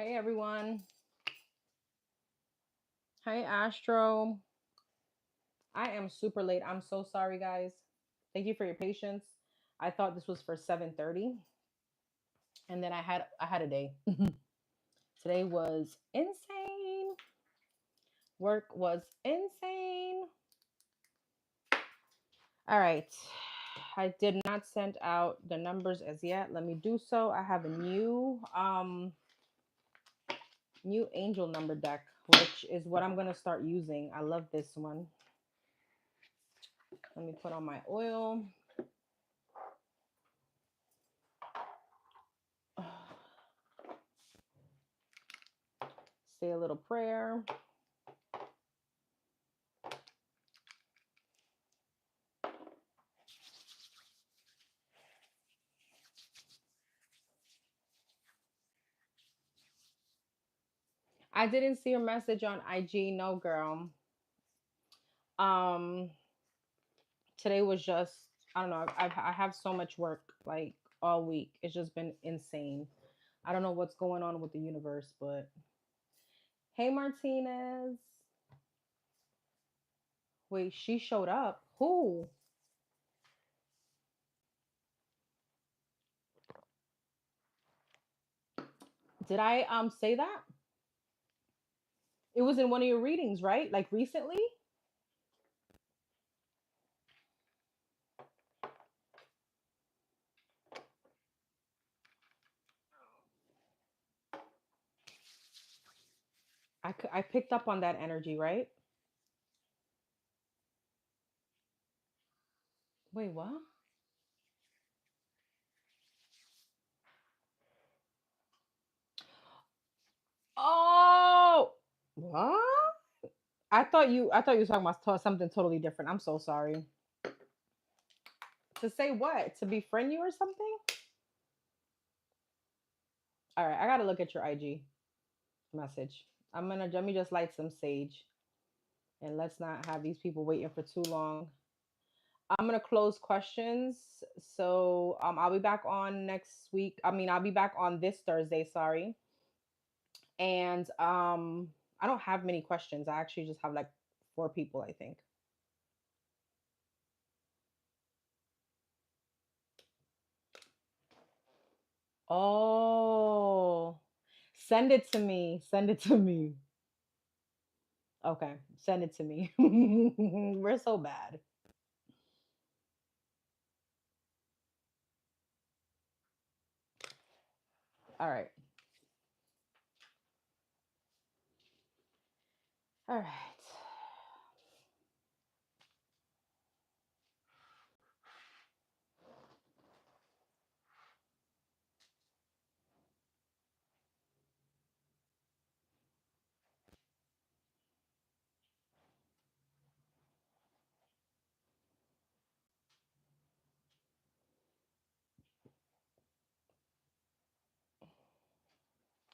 Hey everyone. Hey Astro. I am super late. I'm so sorry guys. Thank you for your patience. I thought this was for 7:30 and then I had a day. Today was insane. Work was insane. All right. I did not send out the numbers as yet. Let me do so. I have a new angel number deck, which is what I'm going to start using. I love this one. Let me put on my oil. Say a little prayer. I didn't see your message on IG. No, girl. Um, Today was just, I don't know. I have so much work like all week. It's just been insane. I don't know what's going on with the universe, but hey, Martinez. Wait, she showed up. Who? Did I say that? It was in one of your readings, right? Like recently? I picked up on that energy, right? Wait, what? Oh, what? I thought you were talking about something totally different. I'm so sorry. To say what? To befriend you or something? All right, I gotta look at your IG message. Let me just light some sage and let's not have these people waiting for too long. I'm gonna close questions. So I'll be back on next week. I'll be back on this Thursday, sorry. And I don't have many questions. I actually just have like 4 people, I think. Oh, send it to me. Send it to me. Okay, send it to me. We're so bad. All right. All right.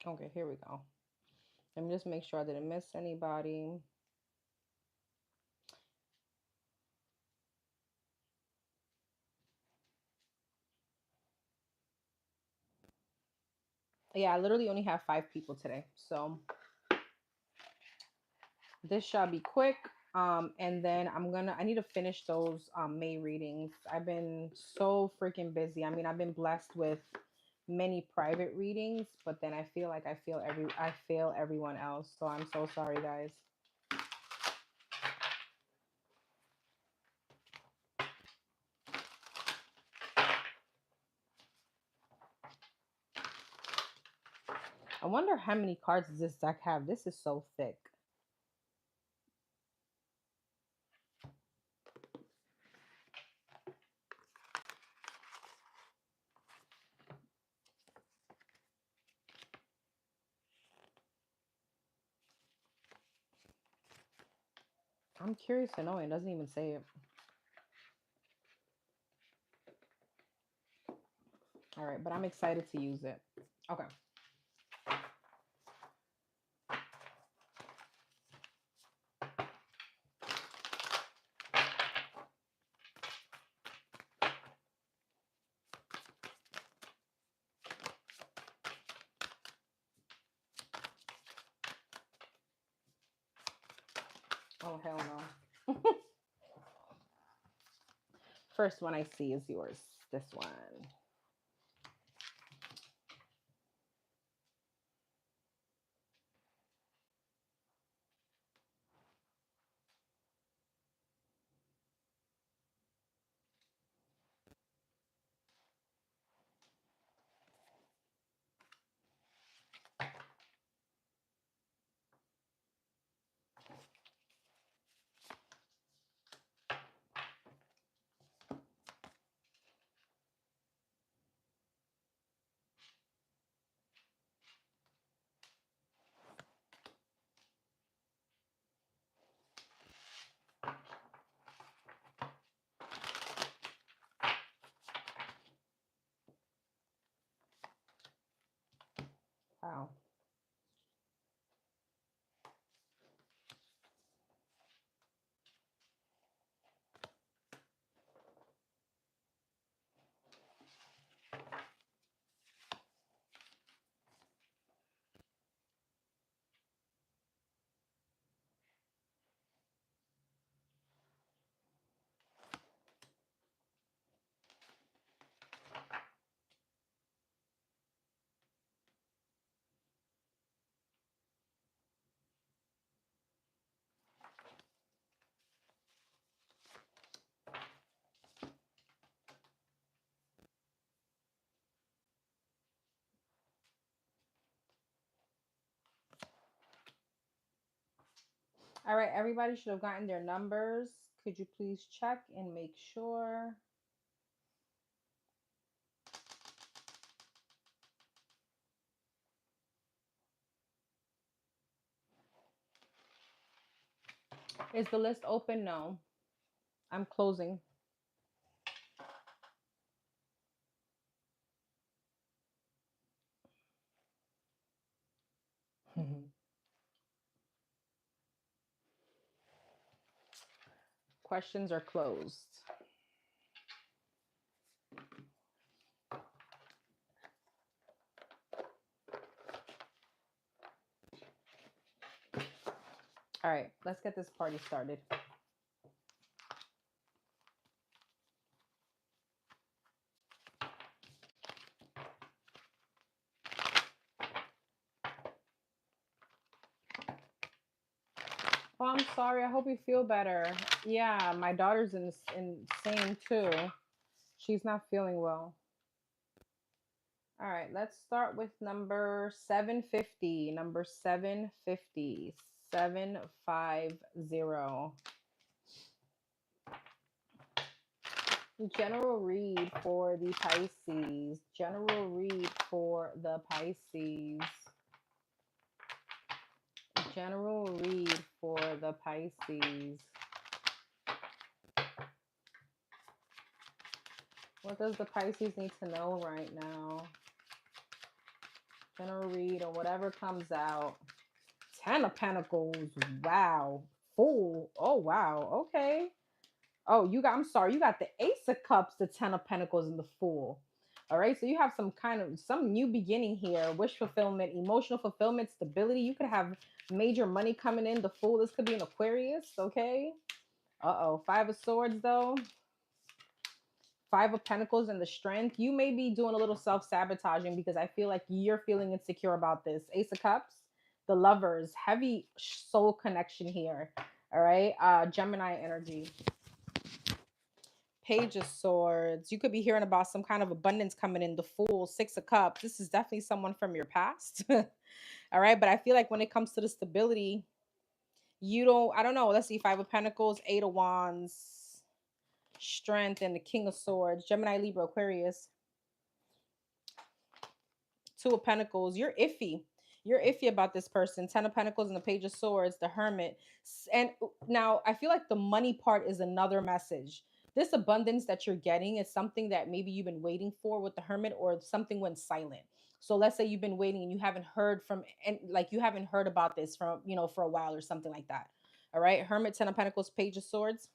Okay, here we go. Let me just make sure I didn't miss anybody. Yeah, I literally only have 5 people today. So this shall be quick. And then I need to finish those May readings. I've been so freaking busy. I've been blessed with many private readings, but then I feel like I fail everyone else. So I'm so sorry, guys. I wonder how many cards does this deck have? This is so thick. I'm curious to know. It doesn't even say it. All right, but I'm excited to use it. Okay. Oh, hell no. First one I see is yours. This one. Wow. All right, everybody should have gotten their numbers. Could you please check and make sure? Is the list open? No. I'm closing. Questions are closed. All right, let's get this party started. Oh, I'm sorry. I hope you feel better. Yeah, my daughter's in same too. She's not feeling well. All right, let's start with number 750. Number 750. 750. General read for the Pisces. General read for the Pisces. General read for the Pisces. What does the Pisces need to know right now? General read or whatever comes out. 10 of Pentacles. Wow. Fool. Oh, wow. Okay. Oh, I'm sorry. You got the Ace of Cups, the 10 of Pentacles, and the Fool. All right. So you have some new beginning here. Wish fulfillment, emotional fulfillment, stability. You could have major money coming in. The Fool. This could be an Aquarius. Okay. Uh-oh. 5 of Swords, though. 5 of Pentacles and the Strength. You may be doing a little self-sabotaging because I feel like you're feeling insecure about this. Ace of Cups, the Lovers, heavy soul connection here. All right. Gemini energy. Page of Swords. You could be hearing about some kind of abundance coming in. The Fool, 6 of Cups. This is definitely someone from your past. All right. But I feel like when it comes to the stability, I don't know. Let's see. 5 of Pentacles, 8 of Wands, Strength, and the King of Swords. Gemini, Libra, Aquarius. 2 of Pentacles. You're iffy. You're iffy about this person. 10 of Pentacles and the Page of Swords, the Hermit. And now I feel like the money part is another message. This abundance that you're getting is something that maybe you've been waiting for with the Hermit, or something went silent. So let's say you've been waiting and you haven't heard from, and like you haven't heard about this from, for a while or something like that. All right. Hermit, 10 of Pentacles, Page of Swords.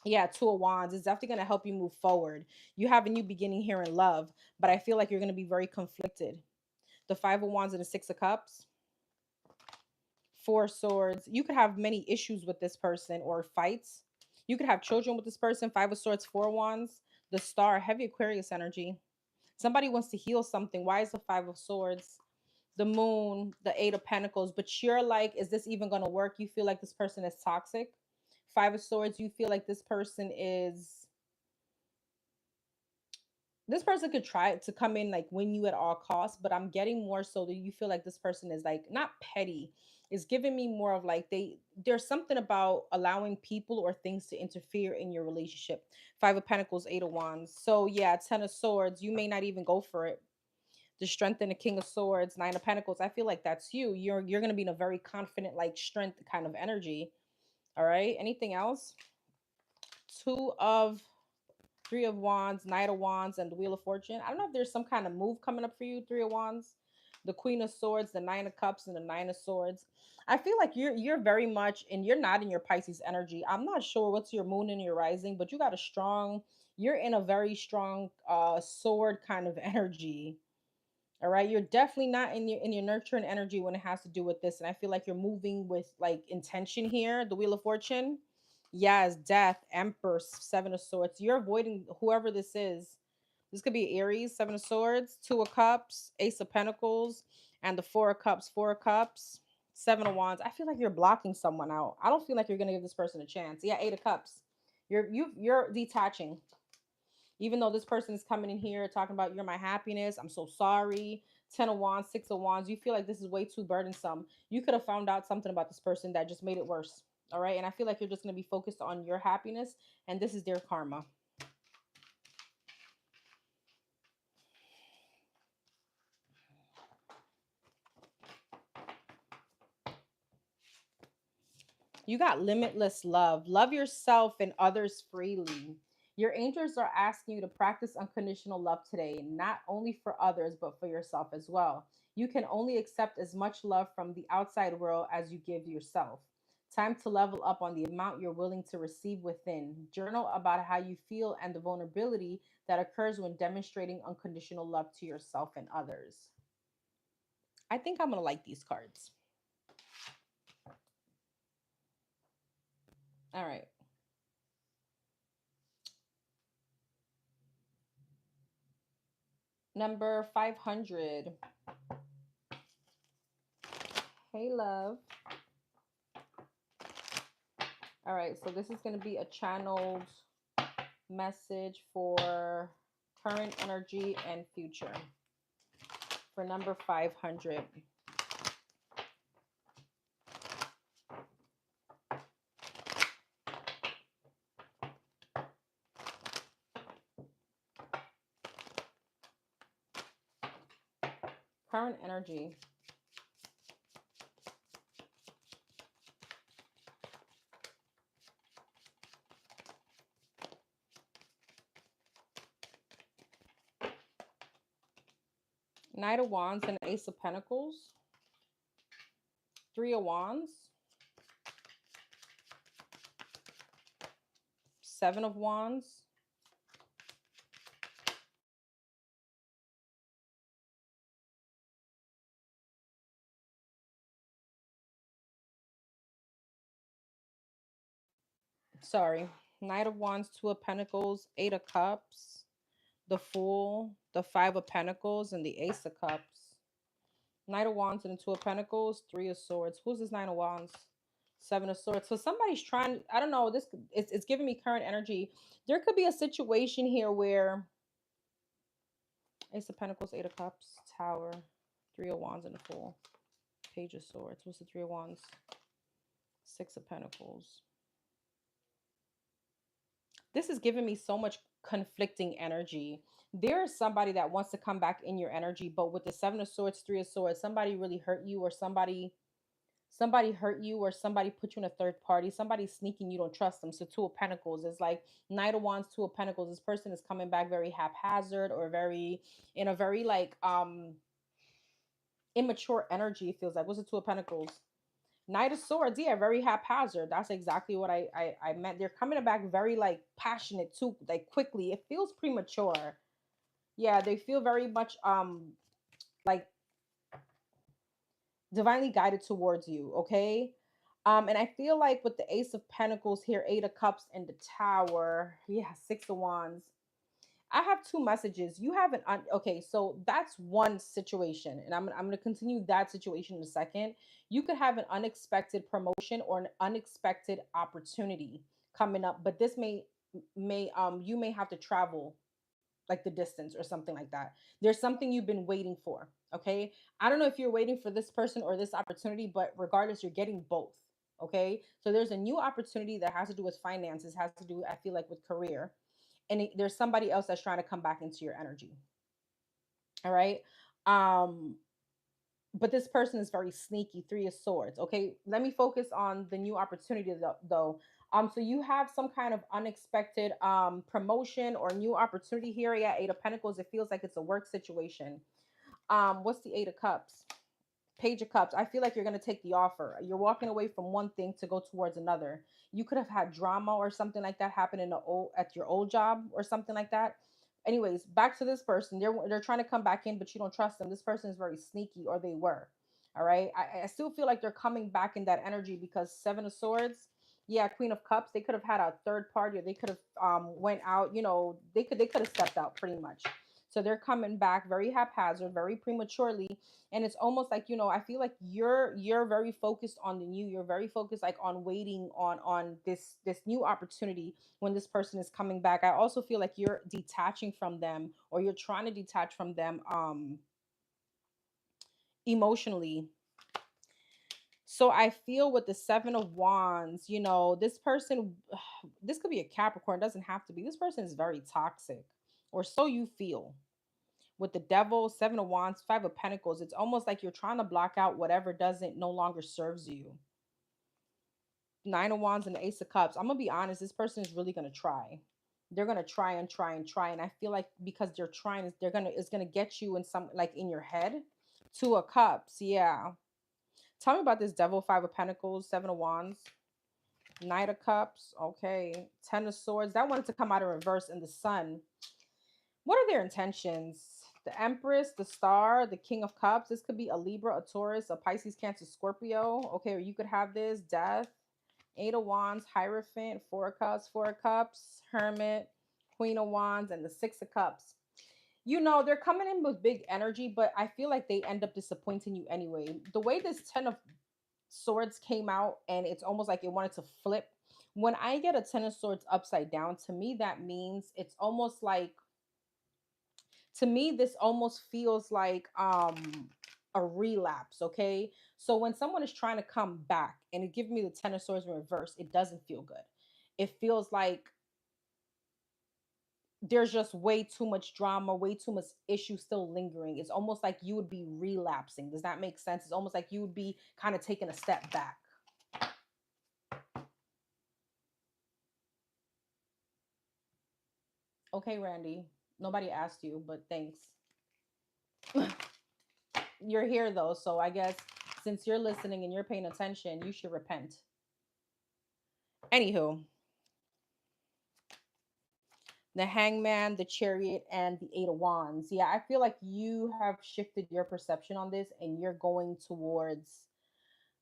Yeah, 2 of Wands is definitely going to help you move forward. You have a new beginning here in love, but I feel like you're going to be very conflicted. The 5 of Wands and the 6 of Cups. Four of Swords. You could have many issues with this person or fights. You could have children with this person. Five of Swords, Four of Wands. The Star, heavy Aquarius energy. Somebody wants to heal something. Why is the Five of Swords? The Moon, the Eight of Pentacles. But you're like, is this even going to work? You feel like this person is toxic. Five of Swords, you feel like this person is, this person could try to come in like win you at all costs, but I'm getting more so that you feel like this person is like not petty. It's giving me more of like there's something about allowing people or things to interfere in your relationship. Five of Pentacles, Eight of Wands. So yeah, Ten of Swords, you may not even go for it. The Strength and the King of Swords, Nine of Pentacles. I feel like that's you. You're gonna be in a very confident, like strength kind of energy. All right. Anything else? Two of Three of Wands, Knight of Wands, and the Wheel of Fortune. I don't know if there's some kind of move coming up for you. Three of Wands, the Queen of Swords, the Nine of Cups, and the Nine of Swords. I feel like you're very much, and you're not in your Pisces energy. I'm not sure what's your moon and your rising, but you got a strong, you're in a very strong sword kind of energy. All right. You're definitely not in your nurturing energy when it has to do with this. And I feel like you're moving with like intention here. The Wheel of Fortune. Yes, Death, Emperor, Seven of Swords. You're avoiding whoever this is. This could be Aries, Seven of Swords, Two of Cups, Ace of Pentacles, and the Four of Cups, Four of Cups, Seven of Wands. I feel like you're blocking someone out. I don't feel like you're gonna give this person a chance. Yeah, Eight of Cups. You're detaching. Even though this person is coming in here talking about you're my happiness, I'm so sorry. Ten of Wands, Six of Wands. You feel like this is way too burdensome. You could have found out something about this person that just made it worse. All right. And I feel like you're just going to be focused on your happiness, and this is their karma. You got limitless love. Love yourself and others freely. Your angels are asking you to practice unconditional love today, not only for others, but for yourself as well. You can only accept as much love from the outside world as you give yourself. Time to level up on the amount you're willing to receive within. Journal about how you feel and the vulnerability that occurs when demonstrating unconditional love to yourself and others. I think I'm going to like these cards. All right. Number 500. Hey, love. All right, so this is going to be a channeled message for current energy and future for number 500. Current energy. Knight of Wands and Ace of Pentacles. Three of Wands. Seven of Wands. Sorry. Knight of Wands, Two of Pentacles, Eight of Cups, the Fool, the Five of Pentacles, and the Ace of Cups. Knight of Wands and the Two of Pentacles, Three of Swords. Who's this Nine of Wands? Seven of Swords. So somebody's trying, I don't know, this it's giving me current energy. There could be a situation here where Ace of Pentacles, Eight of Cups, Tower, Three of Wands, and the Fool. Page of Swords. What's the Three of Wands? Six of Pentacles. This is giving me so much conflicting energy. There is somebody that wants to come back in your energy, but with the Seven of Swords, Three of Swords, somebody really hurt you, or somebody hurt you, or somebody put you in a third party, somebody sneaking, you don't trust them. So Two of Pentacles is like Knight of Wands, Two of Pentacles. This person is coming back very haphazard, or very in a very like immature energy. It feels like. What's the Two of Pentacles? Knight of Swords, yeah, very haphazard. That's exactly what I meant. They're coming back very like passionate too, like quickly. It feels premature. Yeah, they feel very much like divinely guided towards you, okay? And I feel like with the Ace of Pentacles here, Eight of Cups, and the Tower, yeah, Six of Wands. I have two messages. You have okay, so that's one situation, and I'm going to continue that situation in a second. You could have an unexpected promotion or an unexpected opportunity coming up, but this may you may have to travel like the distance or something like that. There's something you've been waiting for. Okay. I don't know if you're waiting for this person or this opportunity, but regardless, you're getting both. Okay. So there's a new opportunity that has to do with finances, has to do, I feel like, with career. And there's somebody else that's trying to come back into your energy. All right. Um, but this person is very sneaky. Three of Swords. Okay. Let me focus on the new opportunity though. So you have some kind of unexpected promotion or new opportunity here. Yeah, Eight of Pentacles. It feels like it's a work situation. What's the Eight of Cups? Page of Cups. I feel like you're going to take the offer. You're walking away from one thing to go towards another. You could have had drama or something like that happen at your old job or something like that. Anyways, back to this person. They're trying to come back in, but you don't trust them. This person is very sneaky, or they were. All right. I still feel like they're coming back in that energy because Seven of Swords. Yeah, Queen of Cups. They could have had a third party, or they could have went out. They could have stepped out pretty much. So they're coming back very haphazard, very prematurely, and it's almost like, I feel like you're very focused on the new. You're very focused, like, on waiting on this new opportunity when this person is coming back. I also feel like you're detaching from them, or you're trying to detach from them emotionally. So I feel with the Seven of Wands, this person, this could be a Capricorn, doesn't have to be. This person is very toxic, or so you feel. With the Devil, Seven of Wands, Five of Pentacles, it's almost like you're trying to block out whatever doesn't no longer serves you. Nine of Wands and the Ace of Cups. I'm gonna be honest, this person is really gonna try. They're gonna try and try and try, and I feel like because they're trying, it's gonna get you in some, like, in your head. Two of Cups, yeah. Tell me about this Devil, Five of Pentacles, Seven of Wands, Knight of Cups. Okay, Ten of Swords. That wanted to come out in reverse in the Sun. What are their intentions? The Empress, the Star, the King of Cups. This could be a Libra, a Taurus, a Pisces, Cancer, Scorpio. Okay, or you could have this Death, Eight of Wands, Hierophant, Four of Cups, Hermit, Queen of Wands, and the Six of Cups. They're coming in with big energy, but I feel like they end up disappointing you anyway. The way this Ten of Swords came out, and it's almost like it wanted to flip. When I get a Ten of Swords upside down, to me, that means it's almost like, to me, this almost feels like a relapse. Okay, so when someone is trying to come back and it gives me the Ten of Swords in reverse, it doesn't feel good. It feels like there's just way too much drama, way too much issue still lingering. It's almost like you would be relapsing. Does that make sense? It's almost like you would be kind of taking a step back. Okay, Randy, nobody asked you, but thanks. You're here though, so I guess since you're listening and you're paying attention, you should repent. Anywho, the Hangman, the Chariot, and the Eight of Wands. Yeah, I feel like you have shifted your perception on this, and you're going towards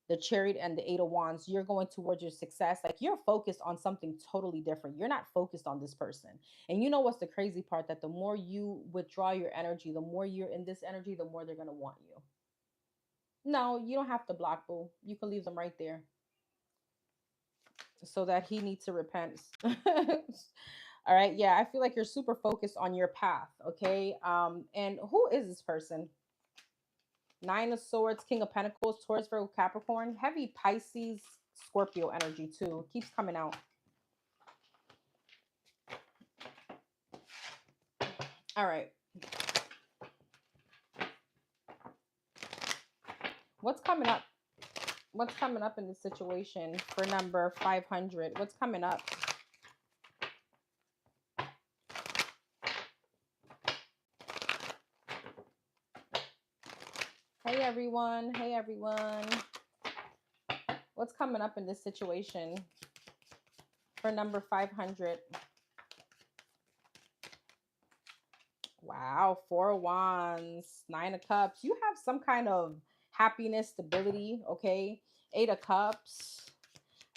the Chariot and the Eight of Wands. You're going towards your success. Like, you're focused on something totally different. You're not focused on this person. And you know what's the crazy part? That the more you withdraw your energy, the more you're in this energy, the more they're going to want you. No, you don't have to block, boo. You can leave them right there so that he needs to repent. All right. Yeah, I feel like you're super focused on your path. Okay. And who is this person? Nine of Swords, King of Pentacles, Taurus, Virgo, Capricorn, heavy Pisces, Scorpio energy too. Keeps coming out. All right. What's coming up? What's coming up in this situation for number 500? What's coming up? Hey everyone. Hey everyone. What's coming up in this situation for number 500? Wow, Four of Wands, Nine of Cups. You have some kind of happiness, stability, okay? 8 of Cups.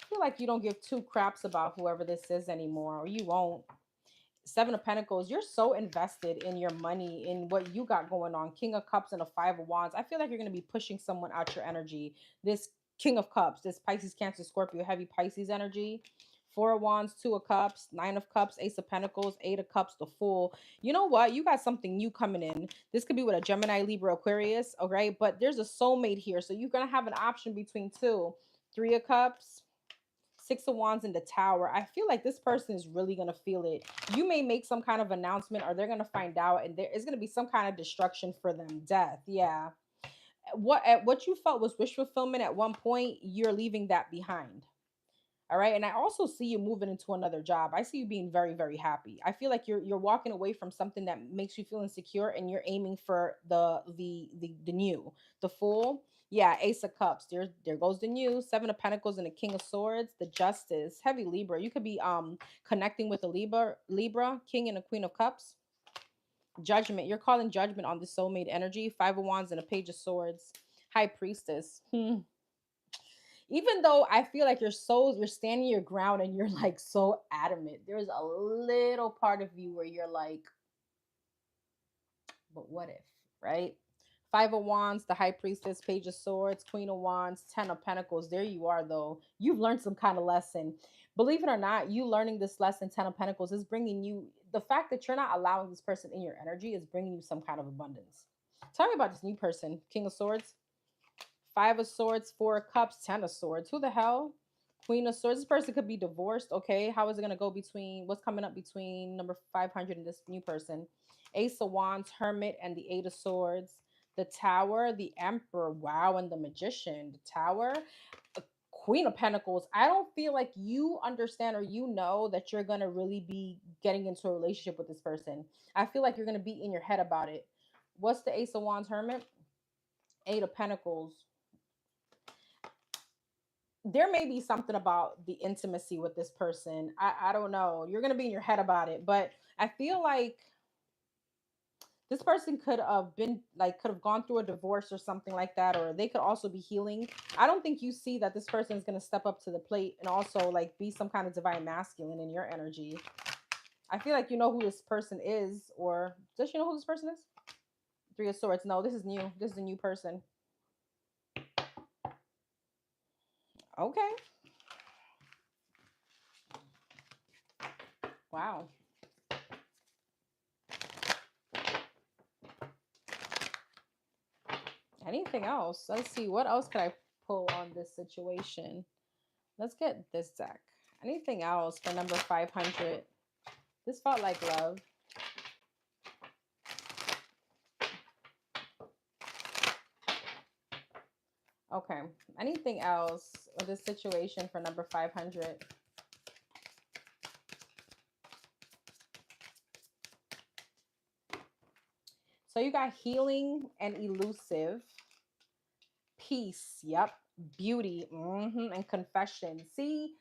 I feel like you don't give two craps about whoever this is anymore, or you won't. 7 of Pentacles, you're so invested in your money, in what you got going on. King of Cups and a 5 of Wands. I feel like you're going to be pushing someone out your energy. This King of Cups, this Pisces, Cancer, Scorpio, heavy Pisces energy. 4 of Wands, 2 of Cups, 9 of Cups, Ace of Pentacles, 8 of Cups, the Fool. You know what? You got something new coming in. This could be with a Gemini, Libra, Aquarius, okay? But there's a soulmate here. So you're going to have an option between two. 3 of Cups, 6 of Wands in the Tower. I feel like this person is really going to feel it. You may make some kind of announcement, or they're going to find out, and there is going to be some kind of destruction for them. Death. Yeah. What you felt was wish fulfillment at one point, you're leaving that behind. All right. And I also see you moving into another job. I see you being very, very happy. I feel like you're walking away from something that makes you feel insecure, and you're aiming for the new, the Fool. Yeah, Ace of Cups. There goes the new. 7 of Pentacles and the King of Swords. The Justice. Heavy Libra. You could be connecting with a Libra, King and a Queen of Cups. Judgment. You're calling judgment on the soulmate energy. 5 of Wands and a Page of Swords. High Priestess. Even though I feel like you're standing your ground and you're like so adamant, there's a little part of you where you're like, but what if, right? 5 of Wands, the High Priestess, Page of Swords, Queen of Wands, 10 of Pentacles. There you are, though. You've learned some kind of lesson. Believe it or not, you learning this lesson, 10 of Pentacles, is bringing you, the fact that you're not allowing this person in your energy is bringing you some kind of abundance. Tell me about this new person. King of Swords, 5 of Swords, 4 of Cups, 10 of Swords. Who the hell? Queen of Swords. This person could be divorced. Okay. How is it going to go between, what's coming up between number 500 and this new person? Ace of Wands, Hermit, and the 8 of Swords. The Tower, the Emperor. Wow. And the Magician. The Tower. Queen of Pentacles. I don't feel like you understand, or you know that you're going to really be getting into a relationship with this person. I feel like you're going to be in your head about it. What's the Ace of Wands, Hermit? 8 of Pentacles. There may be something about the intimacy with this person. I don't know. You're going to be in your head about it. But I feel like this person could have gone through a divorce or something like that, or they could also be healing. I don't think you see that this person is going to step up to the plate and also like be some kind of divine masculine in your energy. I feel like you know who this person is, or does she know who this person is? 3 of Swords. No, this is new. This is a new person. Okay. Wow. Anything else? Let's see. What else could I pull on this situation? Let's get this deck. Anything else for number 500? This felt like love. Okay. Anything else with this situation for number 500? So you got healing and elusive. Peace. Yep. Beauty. And confession. See,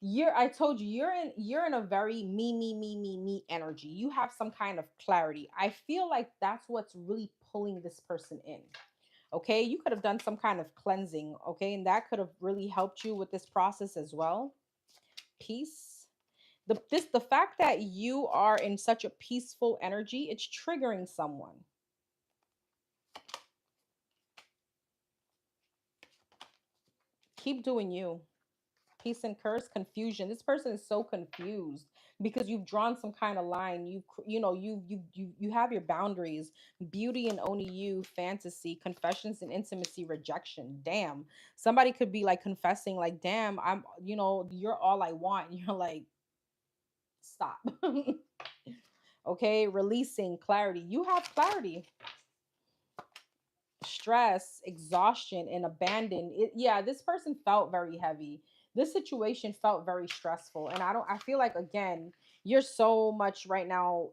I told you, you're in a very me energy. You have some kind of clarity. I feel like that's what's really pulling this person in. Okay, you could have done some kind of cleansing, okay, and that could have really helped you with this process as well. Peace. The fact that you are in such a peaceful energy, it's triggering someone. Keep doing you. Peace and curse. Confusion. This person is so confused because you've drawn some kind of line. You have your boundaries. Beauty and only you. Fantasy. Confessions and intimacy. Rejection. Damn. Somebody could be like confessing like, damn, you're all I want. And you're like, stop. Okay. Releasing. Clarity. You have clarity. Stress, exhaustion, and abandon. Yeah, this person felt very heavy. This situation felt very stressful. And I feel like, again, you're so much right now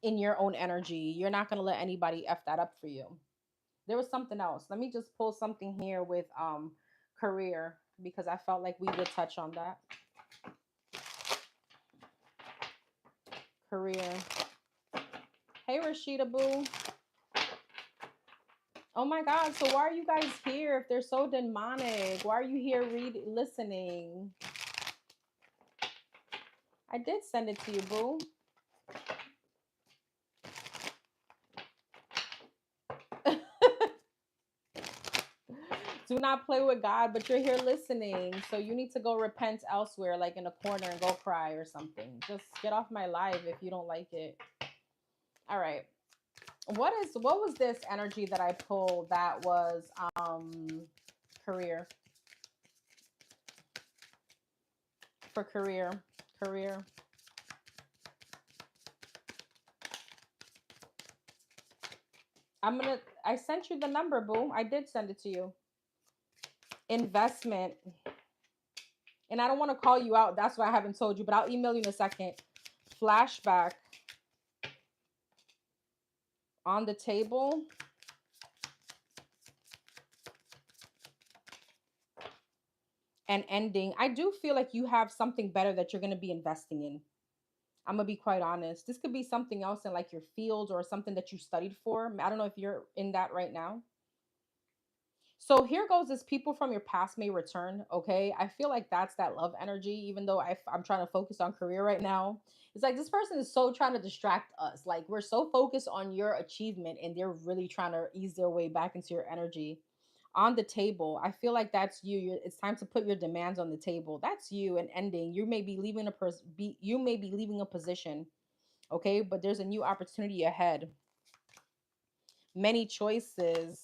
in your own energy. You're not going to let anybody F that up for you. There was something else. Let me just pull something here with career, because I felt like we would touch on that. Career. Hey, Rashida Boo. Oh my God. So why are you guys here if they're so demonic? Why are you here listening? I did send it to you, boo. Do not play with God, but you're here listening. So you need to go repent elsewhere, like in a corner and go cry or something. Just get off my live if you don't like it. All right. What was this energy that I pulled that was career? For career. Career. I sent you the number, boom. I did send it to you. Investment. And I don't want to call you out. That's why I haven't told you, but I'll email you in a second. Flashback. On the table. And ending. I do feel like you have something better that you're going to be investing in. I'm going to be quite honest. This could be something else in like your field or something that you studied for. I don't know if you're in that right now. So here goes this people from your past may return. Okay. I feel like that's that love energy, even though I'm trying to focus on career right now. It's like this person is so trying to distract us. Like we're so focused on your achievement and they're really trying to ease their way back into your energy. On the table, I feel like that's you. It's time to put your demands on the table. That's you. And ending. You may be leaving you may be leaving a position. Okay. But there's a new opportunity ahead. Many choices,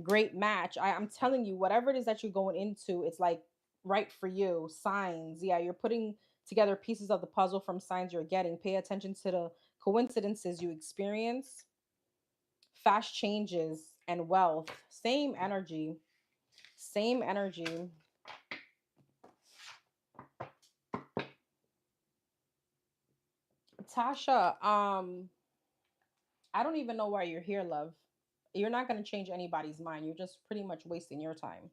great match. I'm telling you, whatever it is that you're going into, it's like right for you. Signs. Yeah, you're putting together pieces of the puzzle from signs you're getting. Pay attention to the coincidences you experience. Fast changes and wealth. Same energy. Same energy. Tasha, I don't even know why you're here, love. You're not going to change anybody's mind. You're just pretty much wasting your time.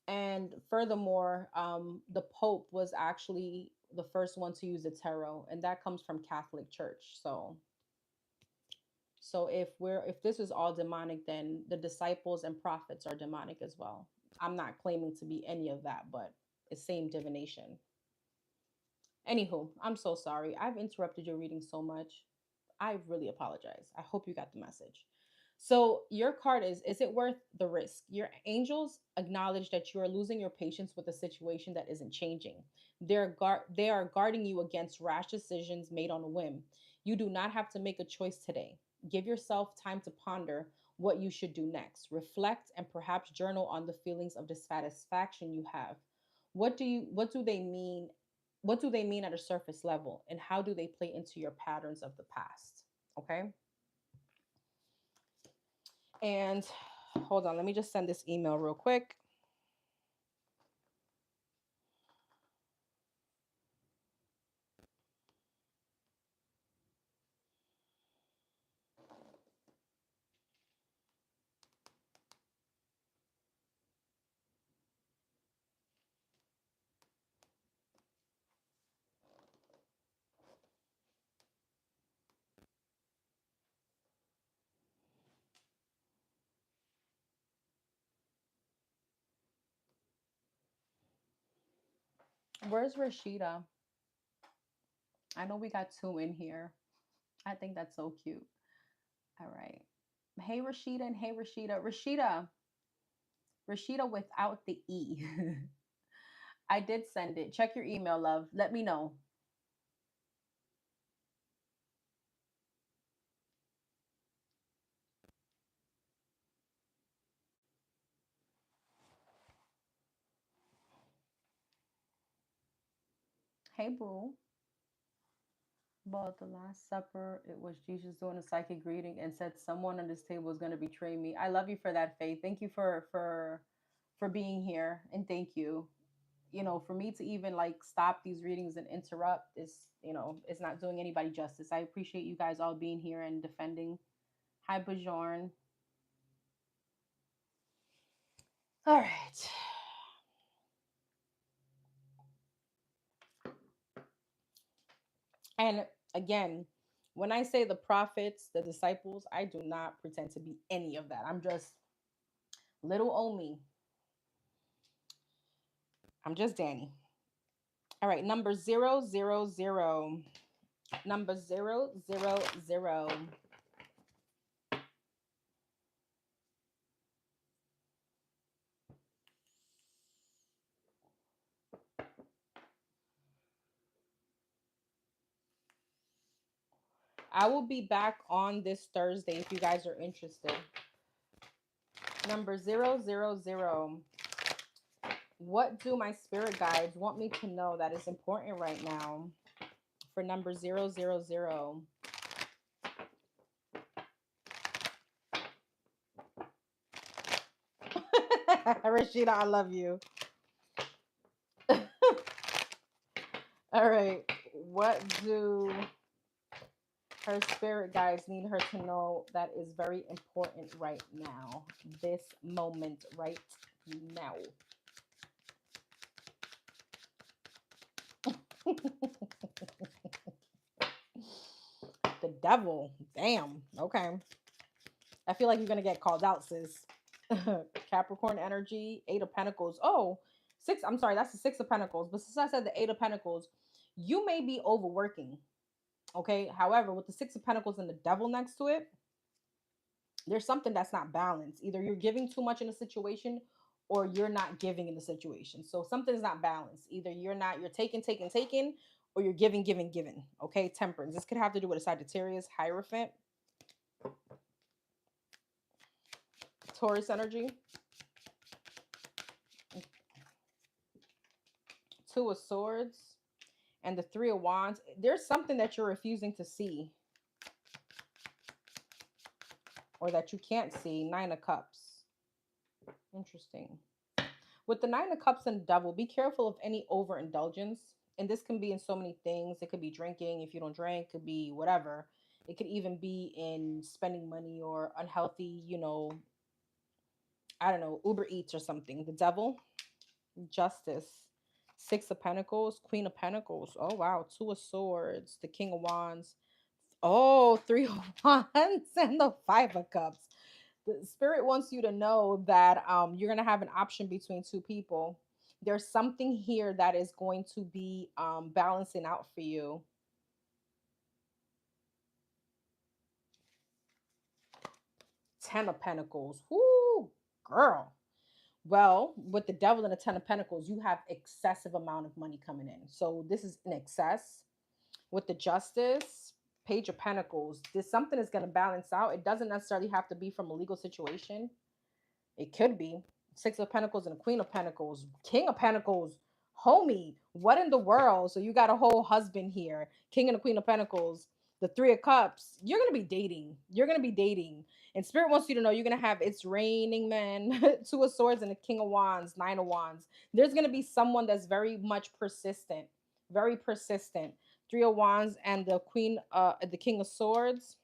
And furthermore, the Pope was actually the first one to use the tarot, and that comes from Catholic Church. So if this is all demonic, then the disciples and prophets are demonic as well. I'm not claiming to be any of that, but it's same divination. Anywho, I'm so sorry. I've interrupted your reading so much. I really apologize. I hope you got the message. So your card is it worth the risk? Your angels acknowledge that you are losing your patience with a situation that isn't changing. They are guarding you against rash decisions made on a whim. You do not have to make a choice today. Give yourself time to ponder what you should do next. Reflect and perhaps journal on the feelings of dissatisfaction you have. What do they mean? What do they mean at a surface level and how do they play into your patterns of the past? Okay? And hold on, let me just send this email real quick. Where's Rashida? I know we got two in here. I think that's so cute. All right. Hey Rashida and hey Rashida. Rashida without the E. I did send it. Check your email, love. Let me know. Hey boo. But the Last Supper, it was Jesus doing a psychic reading and said someone on this table is going to betray me. I love you for that, Faith. Thank you for being here, and thank you. You know, for me to even like stop these readings and interrupt is, it's not doing anybody justice. I appreciate you guys all being here and defending. Hi, Bajorn. All right. And again, When I say the prophets, the disciples, I do not pretend to be any of that. I'm just little old me. I'm just Danny. All right, number 000. Number 000. I will be back on this Thursday if you guys are interested. Number 000. What do my spirit guides want me to know that is important right now for number 000? Rashida, I love you. All right. What do her spirit guides need her to know that is very important right now? This moment right now. The devil. Damn. Okay. I feel like you're gonna get called out, sis. Capricorn energy, Eight of Pentacles. Oh, six. I'm sorry, that's the Six of Pentacles. But since I said the Eight of Pentacles, you may be overworking. Okay. However, with the Six of Pentacles and the devil next to it, there's something that's not balanced. Either you're giving too much in a situation or you're not giving in the situation. So something's not balanced. Either you're taking, or you're giving. Okay. Temperance. This could have to do with a Sagittarius, Hierophant, Taurus energy, Two of Swords, and the Three of Wands. There's something that you're refusing to see or that you can't see. Nine of Cups. Interesting. With the Nine of Cups and Devil, be careful of any overindulgence. And this can be in so many things. It could be drinking. If you don't drink, it could be whatever. It could even be in spending money or unhealthy, I don't know, Uber Eats or something. The Devil, Justice, Six of Pentacles, Queen of Pentacles. Oh, wow. Two of Swords, the King of Wands. Oh, Three of Wands and the Five of Cups. The spirit wants you to know that you're going to have an option between two people. There's something here that is going to be balancing out for you. Ten of Pentacles. Whoo, girl. Well, with the devil and the Ten of Pentacles, you have excessive amount of money coming in. So this is in excess. With the Justice, Page of Pentacles, this something is going to balance out. It doesn't necessarily have to be from a legal situation. It could be Six of Pentacles and a Queen of Pentacles, King of Pentacles. Homie, what in the world? So you got a whole husband here, King and the Queen of Pentacles, the Three of Cups. You're gonna be dating. You're gonna be dating, and Spirit wants you to know you're gonna have It's Raining Men, Two of Swords, and the King of Wands, Nine of Wands. There's gonna be someone that's very much persistent, very persistent. Three of Wands and the King of Swords,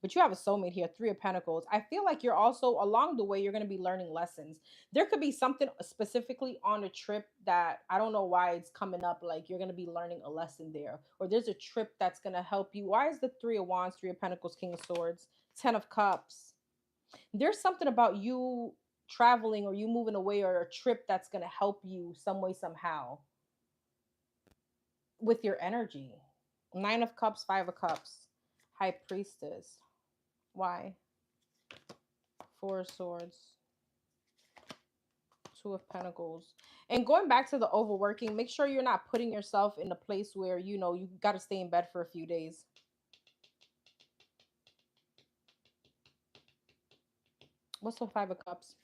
but you have a soulmate here, Three of Pentacles. I feel like you're also along the way, you're going to be learning lessons. There could be something specifically on a trip that I don't know why it's coming up. Like you're going to be learning a lesson there, or there's a trip that's going to help you. Why is the Three of Wands, Three of Pentacles, King of Swords, Ten of Cups? There's something about you traveling or you moving away or a trip that's going to help you some way, somehow with your energy. Nine of Cups, Five of Cups, High Priestess. Why? Four of Swords, Two of Pentacles. And going back to the overworking, make sure you're not putting yourself in a place where, you got to stay in bed for a few days. What's the Five of Cups?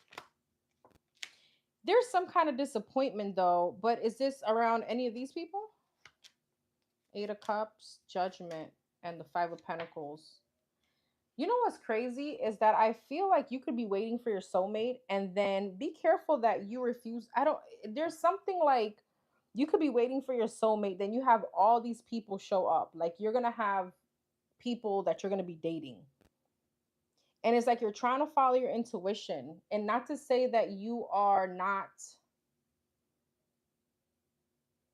There's some kind of disappointment though, but is this around any of these people? Eight of Cups, Judgment, and the Five of Pentacles. You know what's crazy is that I feel like you could be waiting for your soulmate and then be careful that you refuse. There's something like you could be waiting for your soulmate, then you have all these people show up. Like you're going to have people that you're going to be dating. And it's like you're trying to follow your intuition. And not to say that you are not,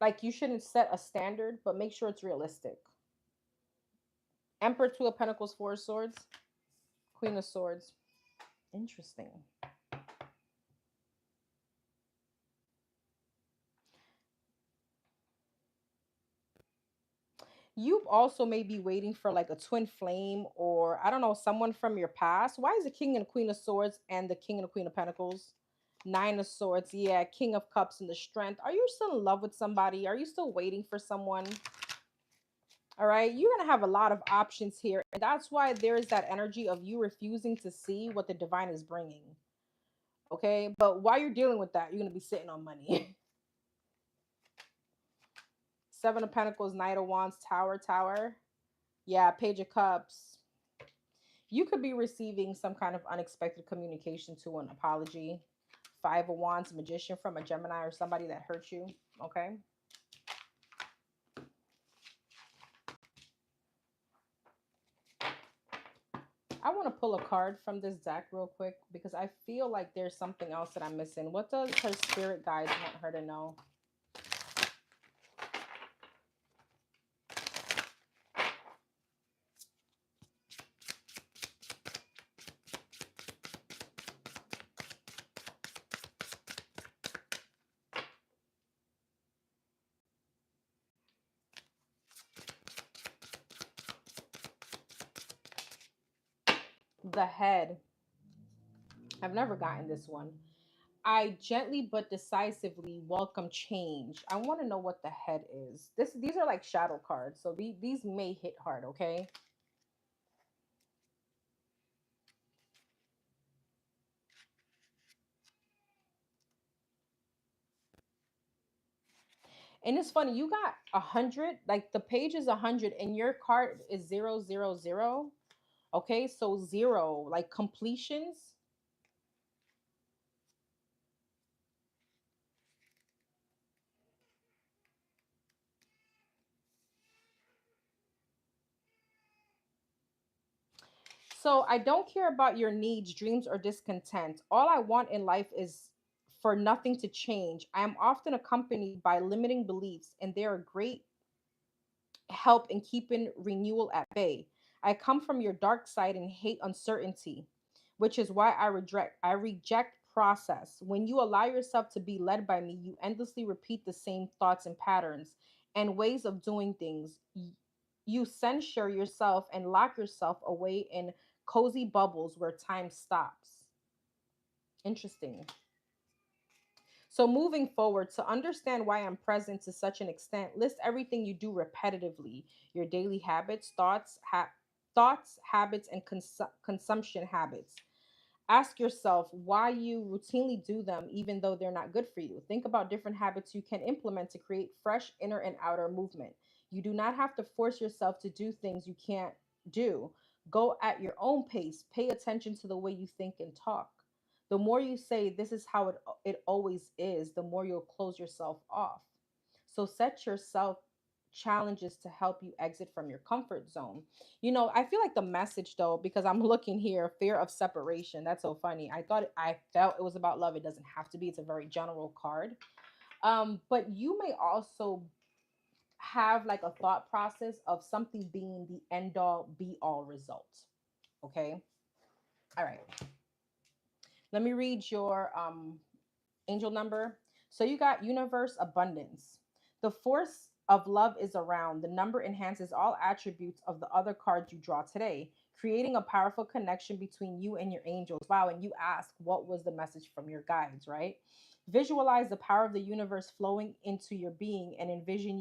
like you shouldn't set a standard, but make sure it's realistic. Emperor, Two of Pentacles, Four of Swords, Queen of Swords. Interesting. You also may be waiting for like a twin flame, or I don't know, someone from your past. Why is the King and the Queen of Swords and the King and the Queen of Pentacles? Nine of Swords, yeah, King of Cups and the Strength. Are you still in love with somebody? Are you still waiting for someone? All right, you're going to have a lot of options here. And that's why there is that energy of you refusing to see what the divine is bringing. Okay, but while you're dealing with that, you're going to be sitting on money. Seven of Pentacles, Knight of Wands, Tower. Yeah, Page of Cups. You could be receiving some kind of unexpected communication to an apology. Five of Wands, Magician from a Gemini or somebody that hurt you. Okay. I want to pull a card from this deck real quick because I feel like there's something else that I'm missing. What does her spirit guides want her to know? The Head. I've never gotten this one. I gently but decisively welcome change. I want to know what the Head is. These are like shadow cards, so these may hit hard, okay? And it's funny, you got 100, like the page is 100 and your card is 000. Okay, so zero, like completions. So I don't care about your needs, dreams, or discontent. All I want in life is for nothing to change. I am often accompanied by limiting beliefs, and they are great help in keeping renewal at bay. I come from your dark side and hate uncertainty, which is why I reject process. When you allow yourself to be led by me, you endlessly repeat the same thoughts and patterns and ways of doing things. You censure yourself and lock yourself away in cozy bubbles where time stops. Interesting. So moving forward, to understand why I'm present to such an extent, list everything you do repetitively, your daily habits, thoughts, habits, and consumption habits. Ask yourself why you routinely do them, even though they're not good for you. Think about different habits you can implement to create fresh inner and outer movement. You do not have to force yourself to do things you can't do. Go at your own pace. Pay attention to the way you think and talk. The more you say this is how it always is, the more you'll close yourself off. So set yourself challenges to help you exit from your comfort zone. I feel like the message though, because I'm looking here, fear of separation. That's so funny. I felt it was about love. It doesn't have to be. It's a very general card. But you may also have like a thought process of something being the end all be all result. Okay. All right. Let me read your angel number. So you got universe abundance. The force of love is around. The number enhances all attributes of the other cards you draw today, creating a powerful connection between you and your angels. Wow, and you ask, what was the message from your guides, right? Visualize the power of the universe flowing into your being and envision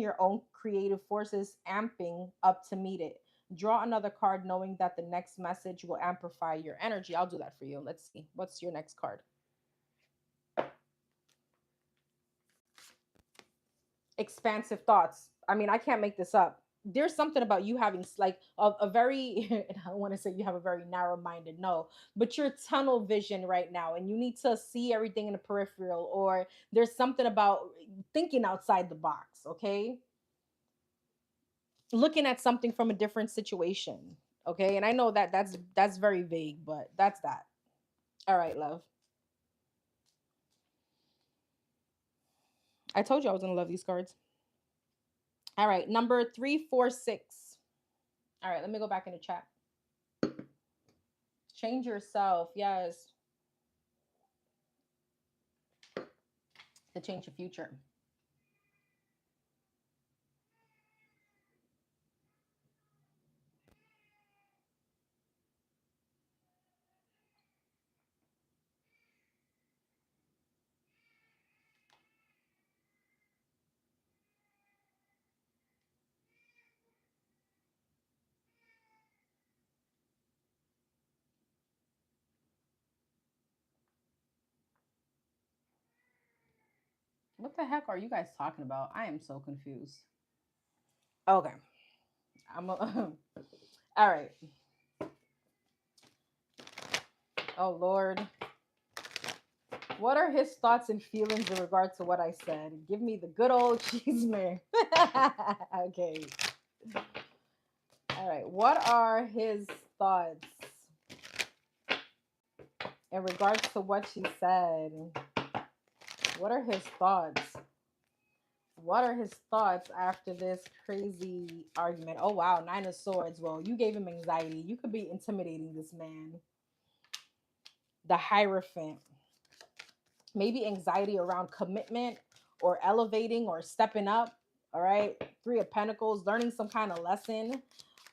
your own creative forces amping up to meet it. Draw another card knowing that the next message will amplify your energy. I'll do that for you. Let's see. What's your next card? Expansive thoughts. I mean, I can't make this up. There's something about you having like a very, and I don't want to say you have a very narrow minded, no, but you're tunnel vision right now and you need to see everything in the peripheral, or there's something about thinking outside the box, okay? Looking at something from a different situation, okay? And I know that that's very vague, but that's that. All right, love. I told you I was going to love these cards. All right, number 346. All right, let me go back in the chat. Change yourself. Yes. To change your future. What the heck are you guys talking about? I am so confused. Okay. All right. Oh Lord. What are his thoughts and feelings in regard to what I said? Give me the good old cheese man. Okay. All right. What are his thoughts in regards to what she said? What are his thoughts? What are his thoughts after this crazy argument? Oh wow, 9 of Swords. Well, you gave him anxiety. You could be intimidating this man. The Hierophant. Maybe anxiety around commitment or elevating or stepping up. All right. 3 of Pentacles, learning some kind of lesson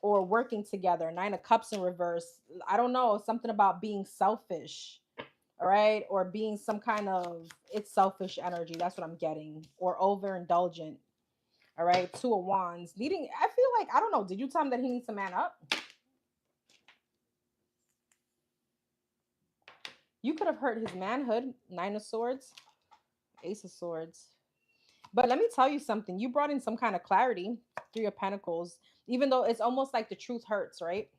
or working together. 9 of Cups in reverse. I don't know, something about being selfish. All right. Or being some kind of, it's selfish energy. That's what I'm getting. Or overindulgent. All right. 2 of Wands. Needing, I feel like, I don't know. Did you tell him that he needs to man up? You could have hurt his manhood. 9 of Swords. Ace of Swords. But let me tell you something. You brought in some kind of clarity. 3 of Pentacles. Even though it's almost like the truth hurts, right?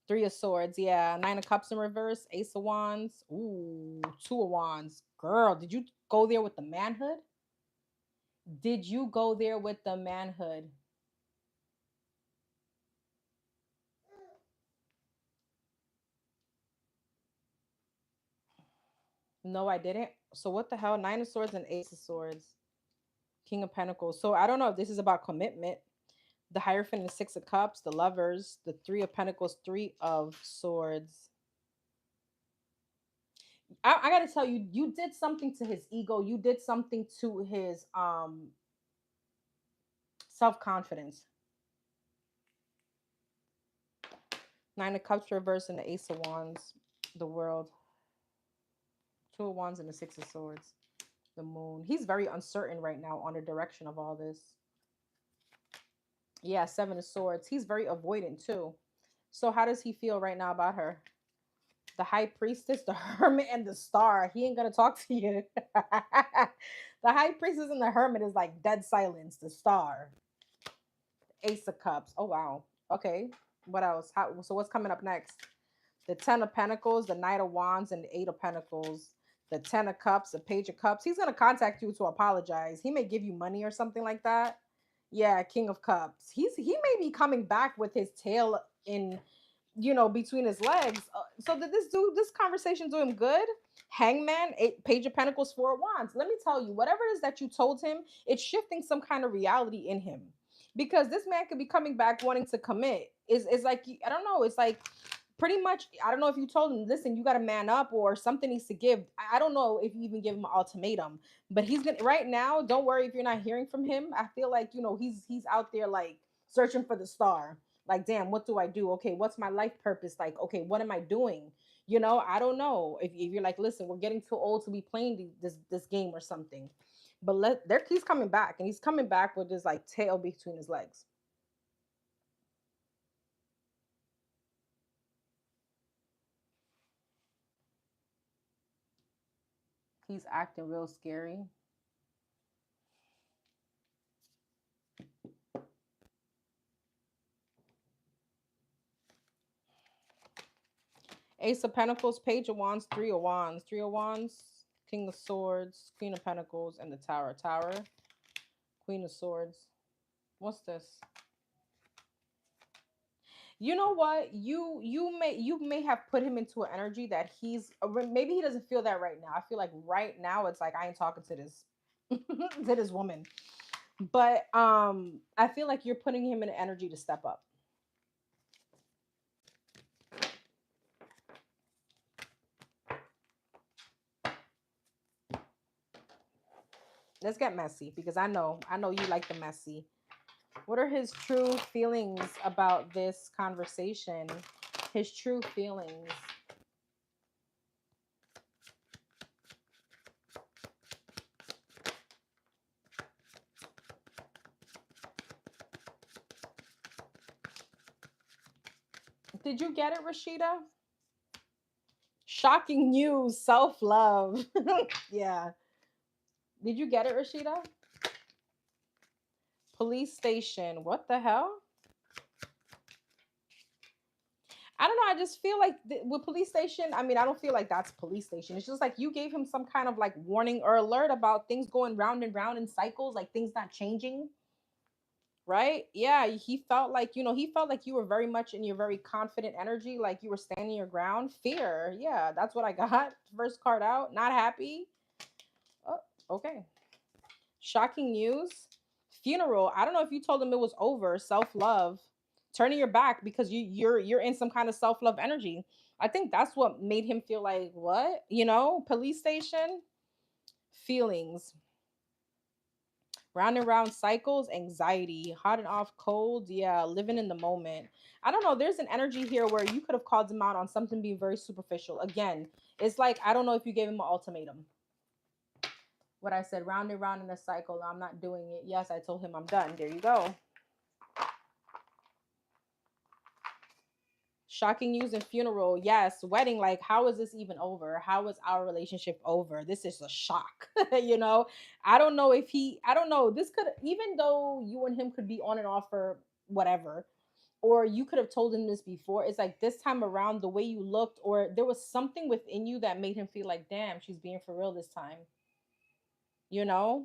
3 of Swords. Yeah. 9 of Cups in reverse. Ace of Wands. Ooh. 2 of Wands. Girl, did you go there with the manhood? Did you go there with the manhood? No, I didn't. So what the hell? 9 of Swords and Ace of Swords. King of Pentacles. So I don't know if this is about commitment. The Hierophant and 6 of Cups. The Lovers. The 3 of Pentacles. 3 of Swords. I gotta tell you, you did something to his ego. You did something to his self-confidence. 9 of Cups reverse and the Ace of Wands. The World. 2 of Wands and the 6 of Swords. The Moon. He's very uncertain right now on the direction of all this. Yeah, 7 of Swords. He's very avoidant too. So how does he feel right now about her? The High Priestess, the Hermit, and the Star. He ain't gonna talk to you. The High Priestess and the Hermit is like dead silence. The Star. Ace of Cups. Oh wow. Okay. What else? So what's coming up next? The 10 of Pentacles, the Knight of Wands, and the 8 of Pentacles. The 10 of Cups, the Page of Cups. He's gonna contact you to apologize. He may give you money or something like that. Yeah, King of Cups. He may be coming back with his tail in, between his legs. So did this conversation do him good? Hangman, 8 Page of Pentacles, 4 of Wands. Let me tell you, whatever it is that you told him, it's shifting some kind of reality in him. Because this man could be coming back wanting to commit. Is like, I don't know, it's like pretty much, I don't know if you told him, listen, you got to man up or something needs to give. I don't know if you even give him an ultimatum, but he's gonna right now. Don't worry if you're not hearing from him. I feel like he's out there like searching for the star. Like, damn, what do I do? Okay, what's my life purpose? Like, okay, what am I doing? I don't know if you're like, listen, we're getting too old to be playing this game or something. But he's coming back, and he's coming back with his like tail between his legs. He's acting real scary. Ace of Pentacles, Page of Wands, 3 of Wands, 3 of Wands, King of Swords, Queen of Pentacles, and the Tower. Tower, Queen of Swords. What's this? You know what? You may have put him into an energy that maybe he doesn't feel that right now. I feel like right now it's like I ain't talking to this to this woman. But I feel like you're putting him in an energy to step up. Let's get messy because I know you like the messy. What are his true feelings about this conversation? His true feelings. Did you get it, Rashida? Shocking news, self-love. Yeah. Did you get it, Rashida? Police station. What the hell? I don't know. I just feel like with police station, I mean, I don't feel like that's police station. It's just like you gave him some kind of like warning or alert about things going round and round in cycles, like things not changing. Right? Yeah, he felt like, he felt like you were very much in your very confident energy, like you were standing your ground. Fear. Yeah, that's what I got. First card out. Not happy. Oh, okay. Shocking news. Funeral. I don't know if you told him it was over. Self-love. Turning your back because you're in some kind of self-love energy. I think that's what made him feel like, what? Police station. Feelings. Round and round cycles, anxiety, hot and off cold, yeah, living in the moment. I don't know. There's an energy here where you could have called him out on something being very superficial. Again, it's like, I don't know if you gave him an ultimatum. What I said, round and round in a cycle, I'm not doing it. Yes, I told him I'm done. There you go. Shocking news and funeral. Yes, wedding. Like, how is this even over? How is our relationship over? This is a shock. I don't know if I don't know. This could, even though you and him could be on and off for whatever, or you could have told him this before. It's like this time around, the way you looked, or there was something within you that made him feel like, damn, she's being for real this time.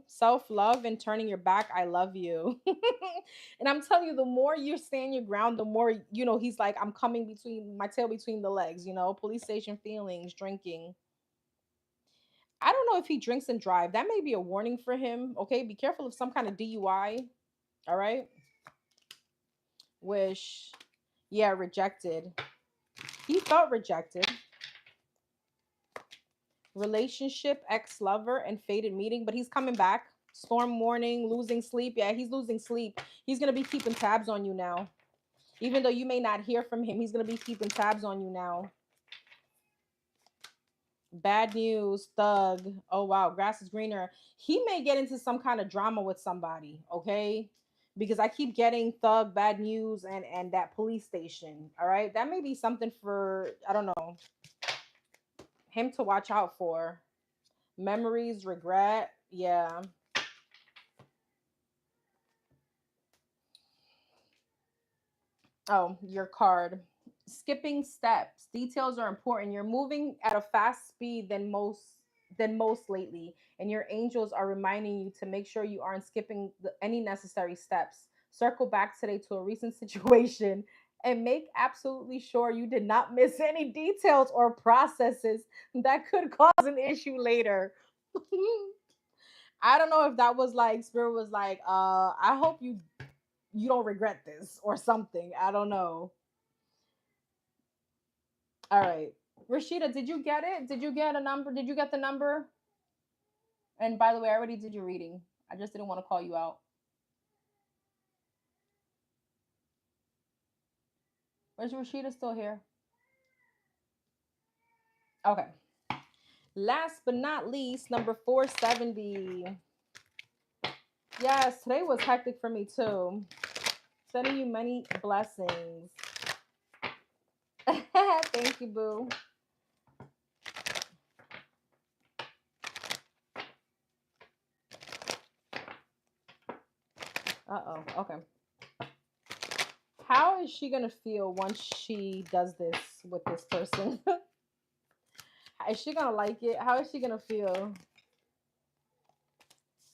Self-love and turning your back. I love you. And I'm telling you, the more you stand your ground, the more, he's like, I'm coming between my tail between the legs. Police station feelings, drinking. I don't know if he drinks and drive. That may be a warning for him. Okay, be careful of some kind of DUI. All right. Wish. Yeah, rejected. He felt rejected. Relationship, ex-lover, and faded meeting, but he's coming back. Storm warning, losing sleep. Yeah, he's losing sleep. He's gonna be keeping tabs on you now. Even though you may not hear from him, he's gonna be keeping tabs on you now. Bad news, thug. Oh wow, grass is greener. He may get into some kind of drama with somebody, okay? Because I keep getting thug, bad news, and that police station. All right, that may be something for, I don't know, him to watch out for. Memories, regret. Yeah. Oh, your card. Skipping steps. Details are important. You're moving at a fast speed than most lately, and your angels are reminding you to make sure you aren't skipping any necessary steps. Circle back today to a recent situation and make absolutely sure you did not miss any details or processes that could cause an issue later. I don't know if that was like Spirit was like, I hope you don't regret this or something. I don't know. All right. Rashida, did you get it? Did you get a number? Did you get the number? And by the way, I already did your reading. I just didn't want to call you out. Where's Rashida still here? Okay. Last but not least, number 470. Yes, today was hectic for me too. Sending you many blessings. Thank you, boo. Uh-oh. Okay. How is she gonna feel once she does this with this person? Is she gonna like it? How is she gonna feel?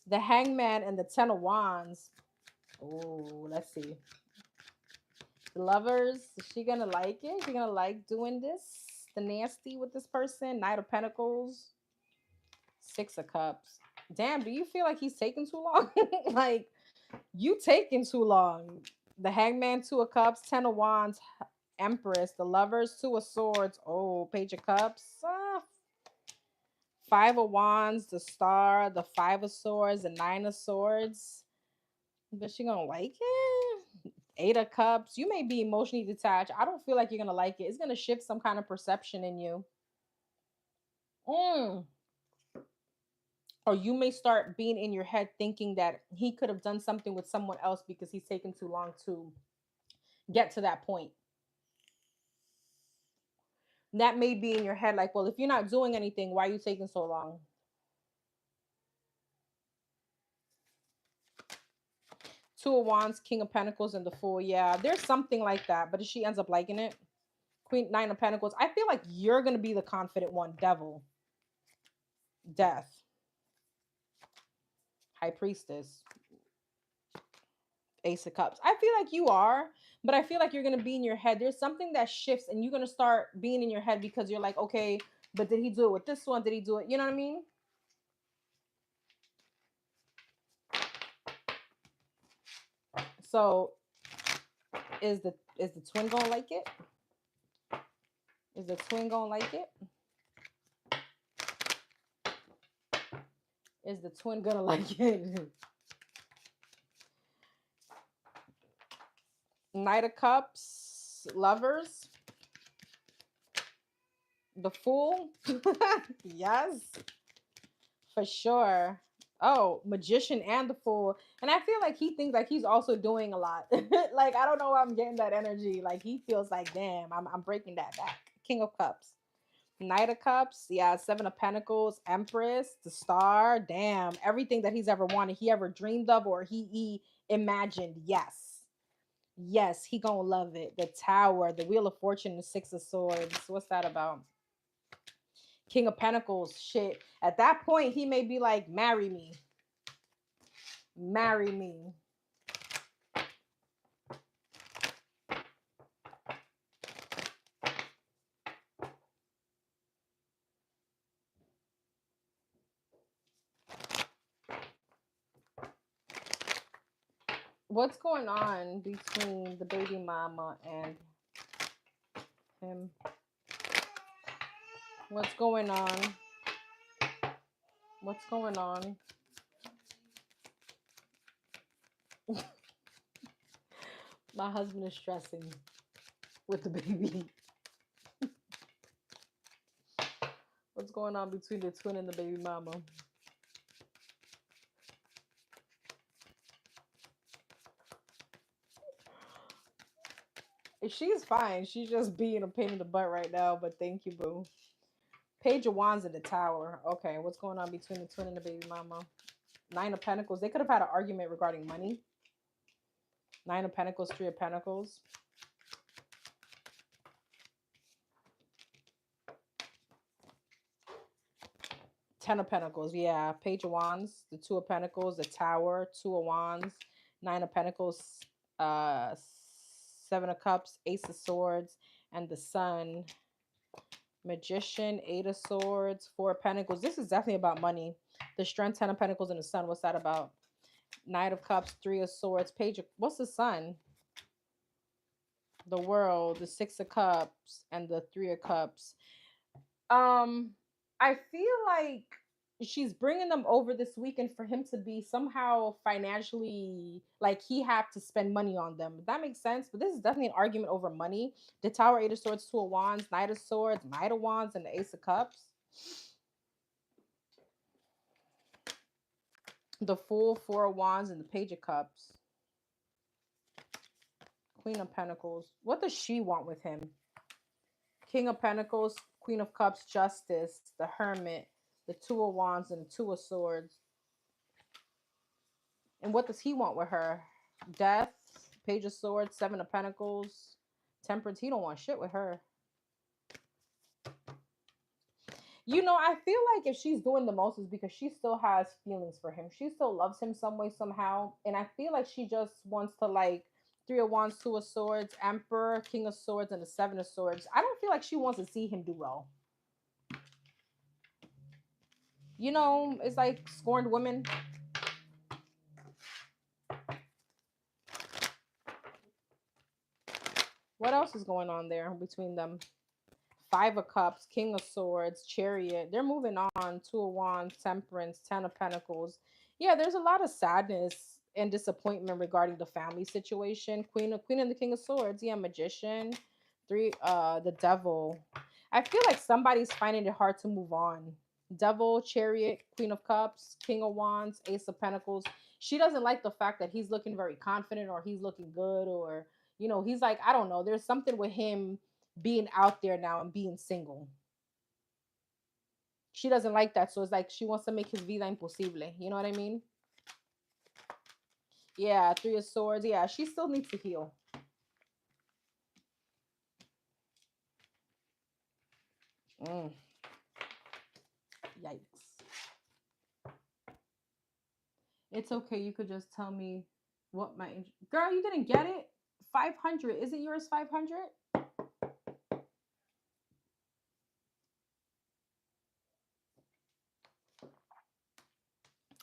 The Hangman and the Ten of Wands. Oh, let's see. The Lovers. Is she gonna like it? Is she gonna like doing this? The nasty with this person. Knight of Pentacles. Six of Cups. Damn, do you feel like he's taking too long? Like, you taking too long. The Hangman, Two of Cups, Ten of Wands, Empress, the Lovers, Two of Swords. Oh, Page of Cups. Five of Wands, the Star, the Five of Swords, the Nine of Swords. But she gonna like it? Eight of Cups. You may be emotionally detached. I don't feel like you're gonna like it. It's gonna shift some kind of perception in you. Or you may start being in your head thinking that he could have done something with someone else because he's taken too long to get to that point. That may be in your head like, well, if you're not doing anything, why are you taking so long? Two of Wands, King of Pentacles, and the Fool. Yeah, there's something like that. But if she ends up liking it, Queen, Nine of Pentacles. I feel like you're going to be the confident one. Devil. Death. High Priestess. Ace of Cups. I feel like you are, but I feel like you're going to be in your head. There's something that shifts and you're going to start being in your head because you're like, okay, but did he do it with this one? Did he do it? You know what I mean? So is the twin gonna like it? Is the twin gonna like it? Is the twin gonna like it? Knight of Cups, Lovers, the Fool. Yes, for sure. Oh, Magician and the Fool. And I feel like he thinks like he's also doing a lot. Like, I don't know why I'm getting that energy. Like, he feels like, damn, I'm breaking that back. King of Cups. Knight of Cups. Yeah, Seven of Pentacles. Empress. The Star. Damn. Everything that he's ever wanted, he ever dreamed of, or he imagined. Yes. Yes, he gonna love it. The Tower. The Wheel of Fortune. The Six of Swords. What's that about? King of Pentacles. Shit. At that point, he may be like, marry me. Marry me. What's going on between the baby mama and him? What's going on? What's going on? My husband is stressing with the baby. What's going on between the twin and the baby mama? She's fine. She's just being a pain in the butt right now, but thank you, boo. Page of Wands in the Tower. Okay, what's going on between the twin and the baby mama? Nine of Pentacles. They could have had an argument regarding money. Nine of Pentacles, Three of Pentacles. Ten of Pentacles, yeah. Page of Wands, the Two of Pentacles, the Tower, Two of Wands, Nine of Pentacles, Seven of Cups, Ace of Swords, and the Sun. Magician, Eight of Swords, Four of Pentacles. This is definitely about money. The Strength, Ten of Pentacles, and the Sun. What's that about? Knight of Cups, Three of Swords, Page of... What's the Sun? The World, the Six of Cups, and the Three of Cups. I feel like she's bringing them over this weekend for him to be somehow financially, like, he have to spend money on them. That makes sense. But this is definitely an argument over money. The Tower, Eight of Swords, Two of Wands, Knight of Swords, Knight of Wands, and the Ace of Cups. The Fool, Four of Wands, and the Page of Cups. Queen of Pentacles. What does she want with him? King of Pentacles, Queen of Cups, Justice, the Hermit, the Two of Wands, and the Two of Swords. And what does he want with her? Death, Page of Swords, Seven of Pentacles, Temperance. He don't want shit with her. You know, I feel like if she's doing the most is because she still has feelings for him. She still loves him some way, somehow. And I feel like she just wants to, like, Three of Wands, Two of Swords, Emperor, King of Swords, and the Seven of Swords. I don't feel like she wants to see him do well. You know, it's like scorned women. What else is going on there between them? Five of Cups, King of Swords, Chariot. They're moving on. Two of Wands, Temperance, Ten of Pentacles. Yeah, there's a lot of sadness and disappointment regarding the family situation. Queen and the King of Swords. Yeah, Magician. The Devil. I feel like somebody's finding it hard to move on. Devil, Chariot, Queen of Cups, King of Wands, Ace of Pentacles. She doesn't like the fact that he's looking very confident or he's looking good, or he's like, I don't know. There's something with him being out there now and being single. She doesn't like that. So it's like she wants to make his vida imposible. You know what I mean? Yeah, Three of Swords. Yeah, she still needs to heal. Yikes. It's okay. You could just tell me what my... Girl, you didn't get it? 500. Isn't yours 500?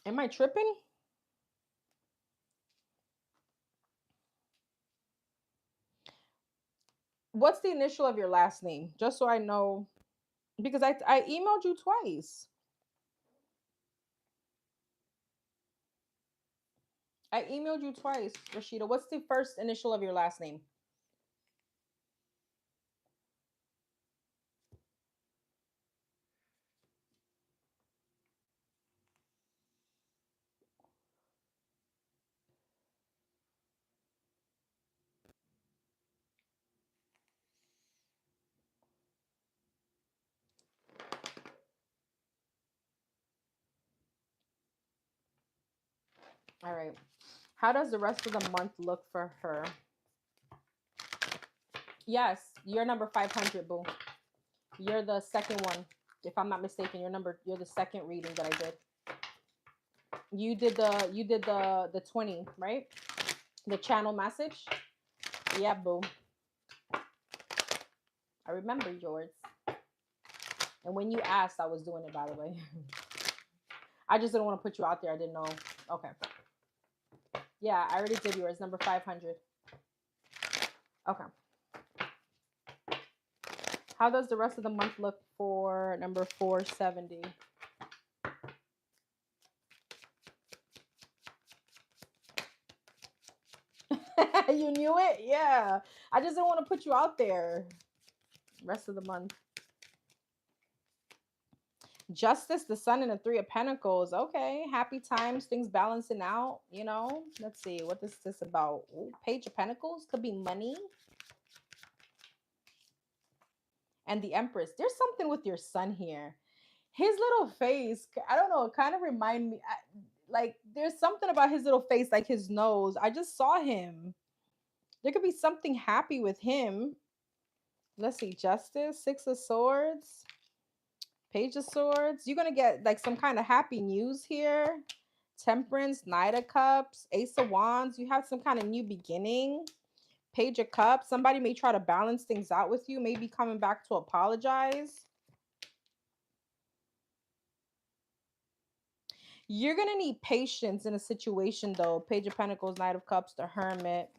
Am I tripping? What's the initial of your last name? Just so I know. Because I emailed you twice. I emailed you twice, Rashida. What's the first initial of your last name? All right. How does the rest of the month look for her? Yes, you're number 500, boo. You're the second one. If I'm not mistaken, you're the second reading that I did. You did the 20, right? The channel message. Yeah, boo. I remember yours. And when you asked, I was doing it, by the way. I just didn't want to put you out there. I didn't know. Okay. Yeah, I already did yours, number 500. Okay. How does the rest of the month look for number 470? You knew it? Yeah. I just didn't want to put you out there. Rest of the month. Justice, the Sun, and the Three of Pentacles. Okay. Happy times. Things balancing out. Let's see. What is this about? Ooh, Page of Pentacles. Could be money. And the Empress. There's something with your son here. His little face, I don't know, it kind of remind me, like there's something about his little face, like his nose. I just saw him. There could be something happy with him. Let's see. Justice, Six of Swords, Page of Swords. You're gonna get like some kind of happy news here. Temperance, Knight of Cups, Ace of Wands. You have some kind of new beginning. Page of Cups. Somebody may try to balance things out with you, maybe coming back to apologize. You're gonna need patience in a situation though. Page of Pentacles, Knight of Cups, the Hermit.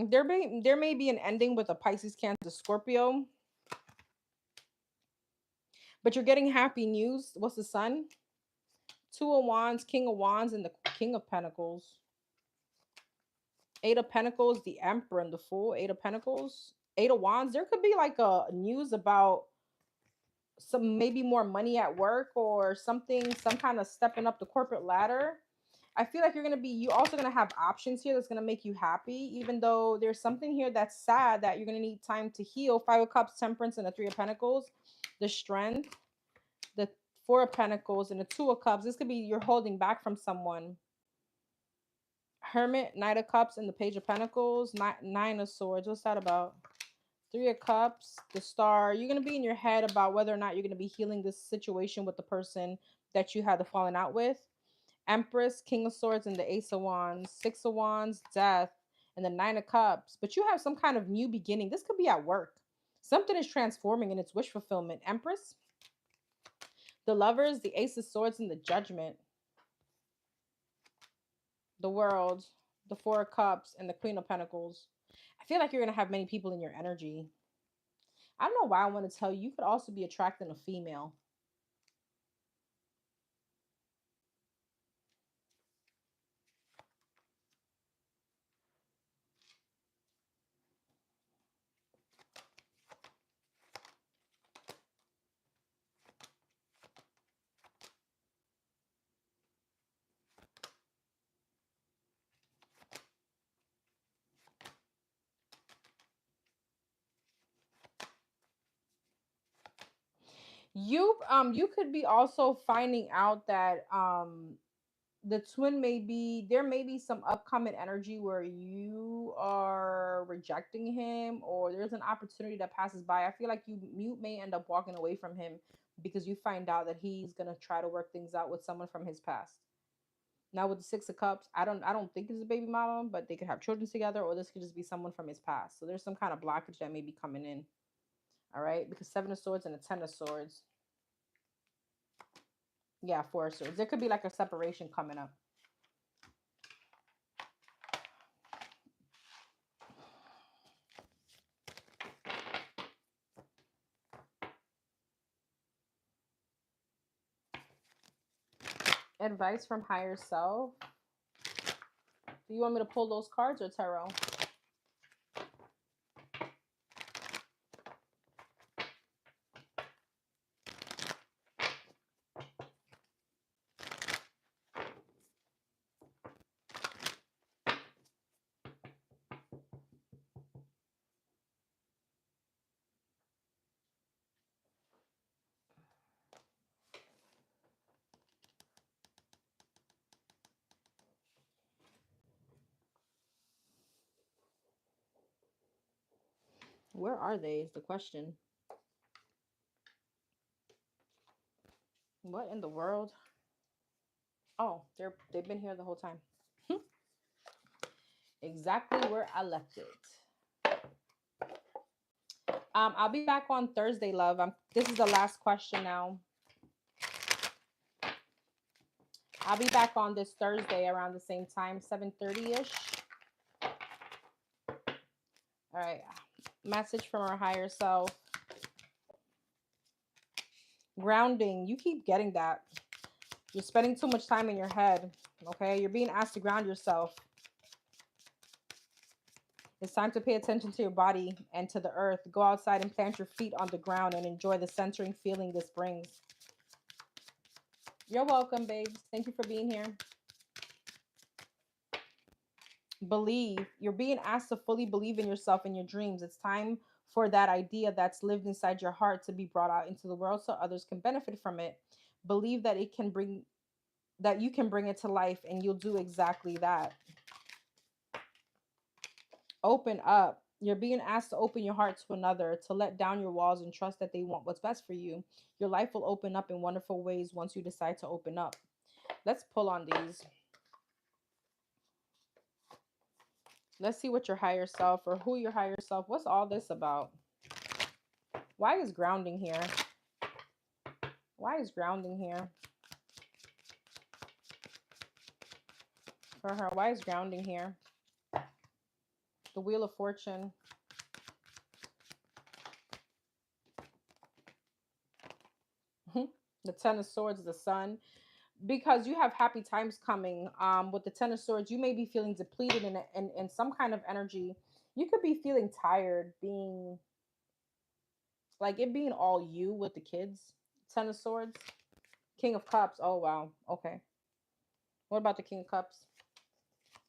There may be an ending with a Pisces, Cancer, Scorpio. But you're getting happy news. What's the Sun? Two of Wands, King of Wands, and the King of Pentacles. Eight of Pentacles, the Emperor, and the Fool. Eight of Pentacles. Eight of Wands. There could be like a news about some maybe more money at work or something, some kind of stepping up the corporate ladder. I feel like you also gonna have options here that's gonna make you happy, even though there's something here that's sad that you're gonna need time to heal. Five of Cups, Temperance, and the Three of Pentacles, the Strength, the Four of Pentacles, and the Two of Cups. This could be you're holding back from someone. Hermit, Knight of Cups, and the Page of Pentacles, Nine of Swords. What's that about? Three of Cups, the Star. You're gonna be in your head about whether or not you're gonna be healing this situation with the person that you had the falling out with. Empress, King of Swords, and the Ace of Wands. Six of Wands, Death, and the Nine of Cups. But you have some kind of new beginning. This could be at work. Something is transforming in its wish fulfillment. Empress, the Lovers, the Ace of Swords, and the Judgment. The the World, the Four of Cups, and the Queen of Pentacles. I feel like you're going to have many people in your energy. I don't know why I want to tell you, you could also be attracting a female. You could be also finding out that the twin may be, there may be some upcoming energy where you are rejecting him, or there's an opportunity that passes by. I feel like you may end up walking away from him because you find out that he's going to try to work things out with someone from his past. Now with the Six of Cups, I don't think it's a baby mama, but they could have children together, or this could just be someone from his past. So there's some kind of blockage that may be coming in. All right, because Seven of Swords and a Ten of Swords. Yeah, Four of Swords. There could be like a separation coming up. Advice from higher self. Do you want me to pull those cards or tarot? Where are they is the question. What in the world? Oh, they've been here the whole time. Exactly where I left it. I'll be back on Thursday, love. This is the last question now. I'll be back on this Thursday around the same time, 7:30-ish. All right. Message from our higher self. Grounding. You keep getting that. You're spending too much time in your head. Okay? You're being asked to ground yourself. It's time to pay attention to your body and to the earth. Go outside and plant your feet on the ground and enjoy the centering feeling this brings. You're welcome, babes. Thank you for being here. Believe. You're being asked to fully believe in yourself and your dreams. It's time for that idea that's lived inside your heart to be brought out into the world so others can benefit from it. Believe that you can bring it to life, and you'll do exactly that. Open up. You're being asked to open your heart to another, to let down your walls and trust that they want what's best for you. Your life will open up in wonderful ways once you decide to open up. Let's pull on these. Let's see what your higher self, or who your higher self, what's all this about? Why is grounding here? Why is grounding here? For her, why is grounding here? The Wheel of Fortune. The Ten of Swords, the Sun. Because you have happy times coming. With the Ten of Swords, you may be feeling depleted in some kind of energy. You could be feeling tired, being like it being all you with the kids. Ten of Swords. King of Cups. Oh, wow. Okay. What about the King of Cups?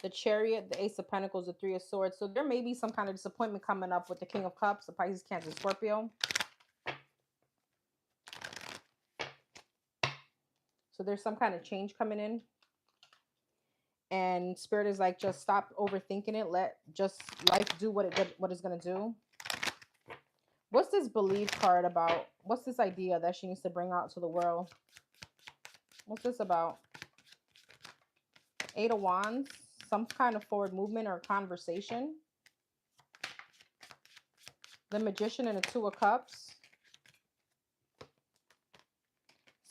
The Chariot, the Ace of Pentacles, the Three of Swords. So there may be some kind of disappointment coming up with the King of Cups, the Pisces, Cancer, Scorpio. So there's some kind of change coming in. And Spirit is like, just stop overthinking it. Let just life do what it's going to do. What's this belief card about? What's this idea that she needs to bring out to the world? What's this about? Eight of Wands. Some kind of forward movement or conversation. The Magician and the Two of Cups.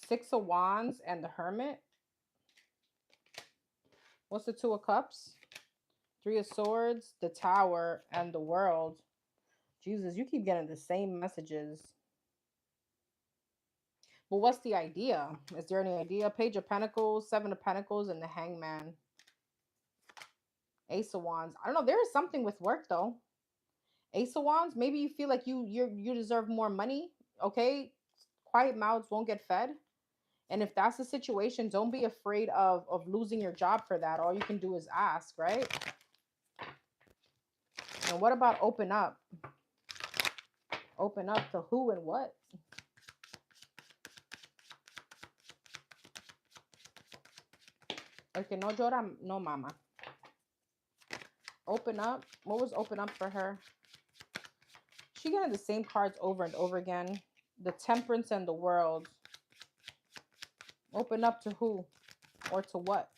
Six of Wands and the Hermit. What's the Two of Cups? Three of Swords, the Tower, and the World. Jesus, you keep getting the same messages. But what's the idea? Is there any idea? Page of Pentacles, Seven of Pentacles, and the Hangman. Ace of Wands. I don't know. There is something with work though. Ace of Wands. Maybe you feel like you deserve more money. Okay, quiet mouths won't get fed. And if that's the situation, don't be afraid of losing your job for that. All you can do is ask, right? And what about open up? Open up to who and what? Okay, no llora, no mama. Open up. What was open up for her? She getting the same cards over and over again. The Temperance and the World. Open up to who or to what?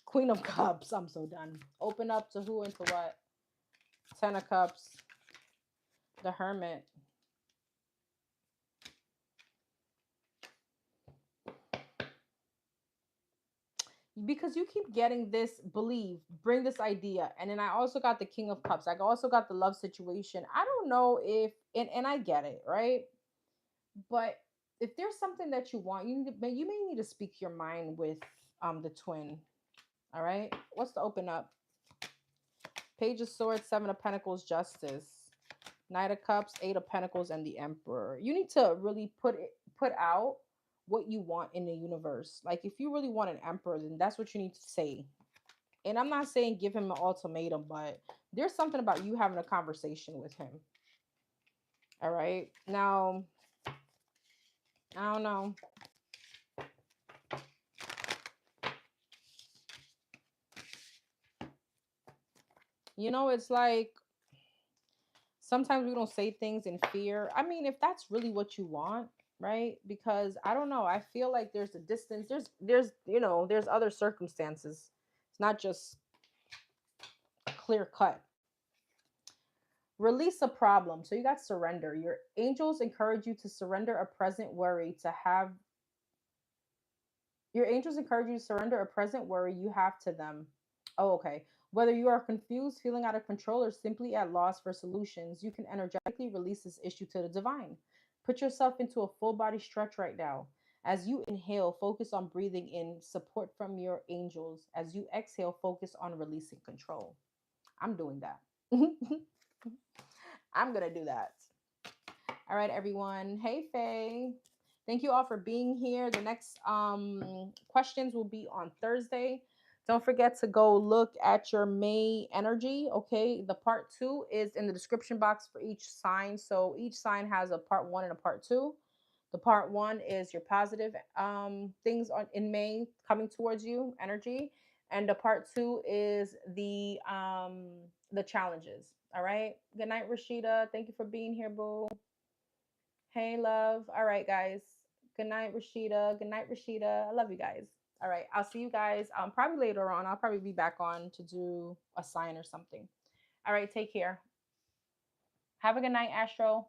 Queen of Cups. I'm so done. Open up to who and to what? Ten of Cups. The Hermit. Because you keep getting this believe, bring this idea. And then I also got the King of Cups. I also got the love situation. I don't know if, and I get it, right? But if there's something that you want, you may need to speak your mind with the twin. All right. What's the open up? Page of Swords, Seven of Pentacles, Justice, Knight of Cups, Eight of Pentacles, and the Emperor. You need to really put out what you want in the universe. Like if you really want an emperor, then that's what you need to say. And I'm not saying give him an ultimatum, but there's something about you having a conversation with him. All right. Now, I don't know. You know, it's like sometimes we don't say things in fear. I mean, if that's really what you want, right? Because I don't know, I feel like there's a distance. There's other circumstances. It's not just clear cut. Release a problem. So you got surrender. Your angels encourage you to surrender a present worry to have. Your angels encourage you to surrender a present worry you have to them. Oh, okay. Whether you are confused, feeling out of control, or simply at loss for solutions, you can energetically release this issue to the divine. Put yourself into a full body stretch right now. As you inhale, focus on breathing in support from your angels. As you exhale, focus on releasing control. I'm doing that. I'm going to do that. All right, everyone. Hey, Faye. Thank you all for being here. The next questions will be on Thursday. Don't forget to go look at your May energy. Okay, the part 2 is in the description box for each sign. So each sign has a part 1 and a part 2. The part 1 is your positive things in May coming towards you, energy, and the part 2 is the challenges. All right. Good night, Rashida. Thank you for being here, boo. Hey, love. All right, guys. Good night, Rashida. Good night, Rashida. I love you guys. All right. I'll see you guys probably later on. I'll probably be back on to do a sign or something. All right. Take care. Have a good night, Astro.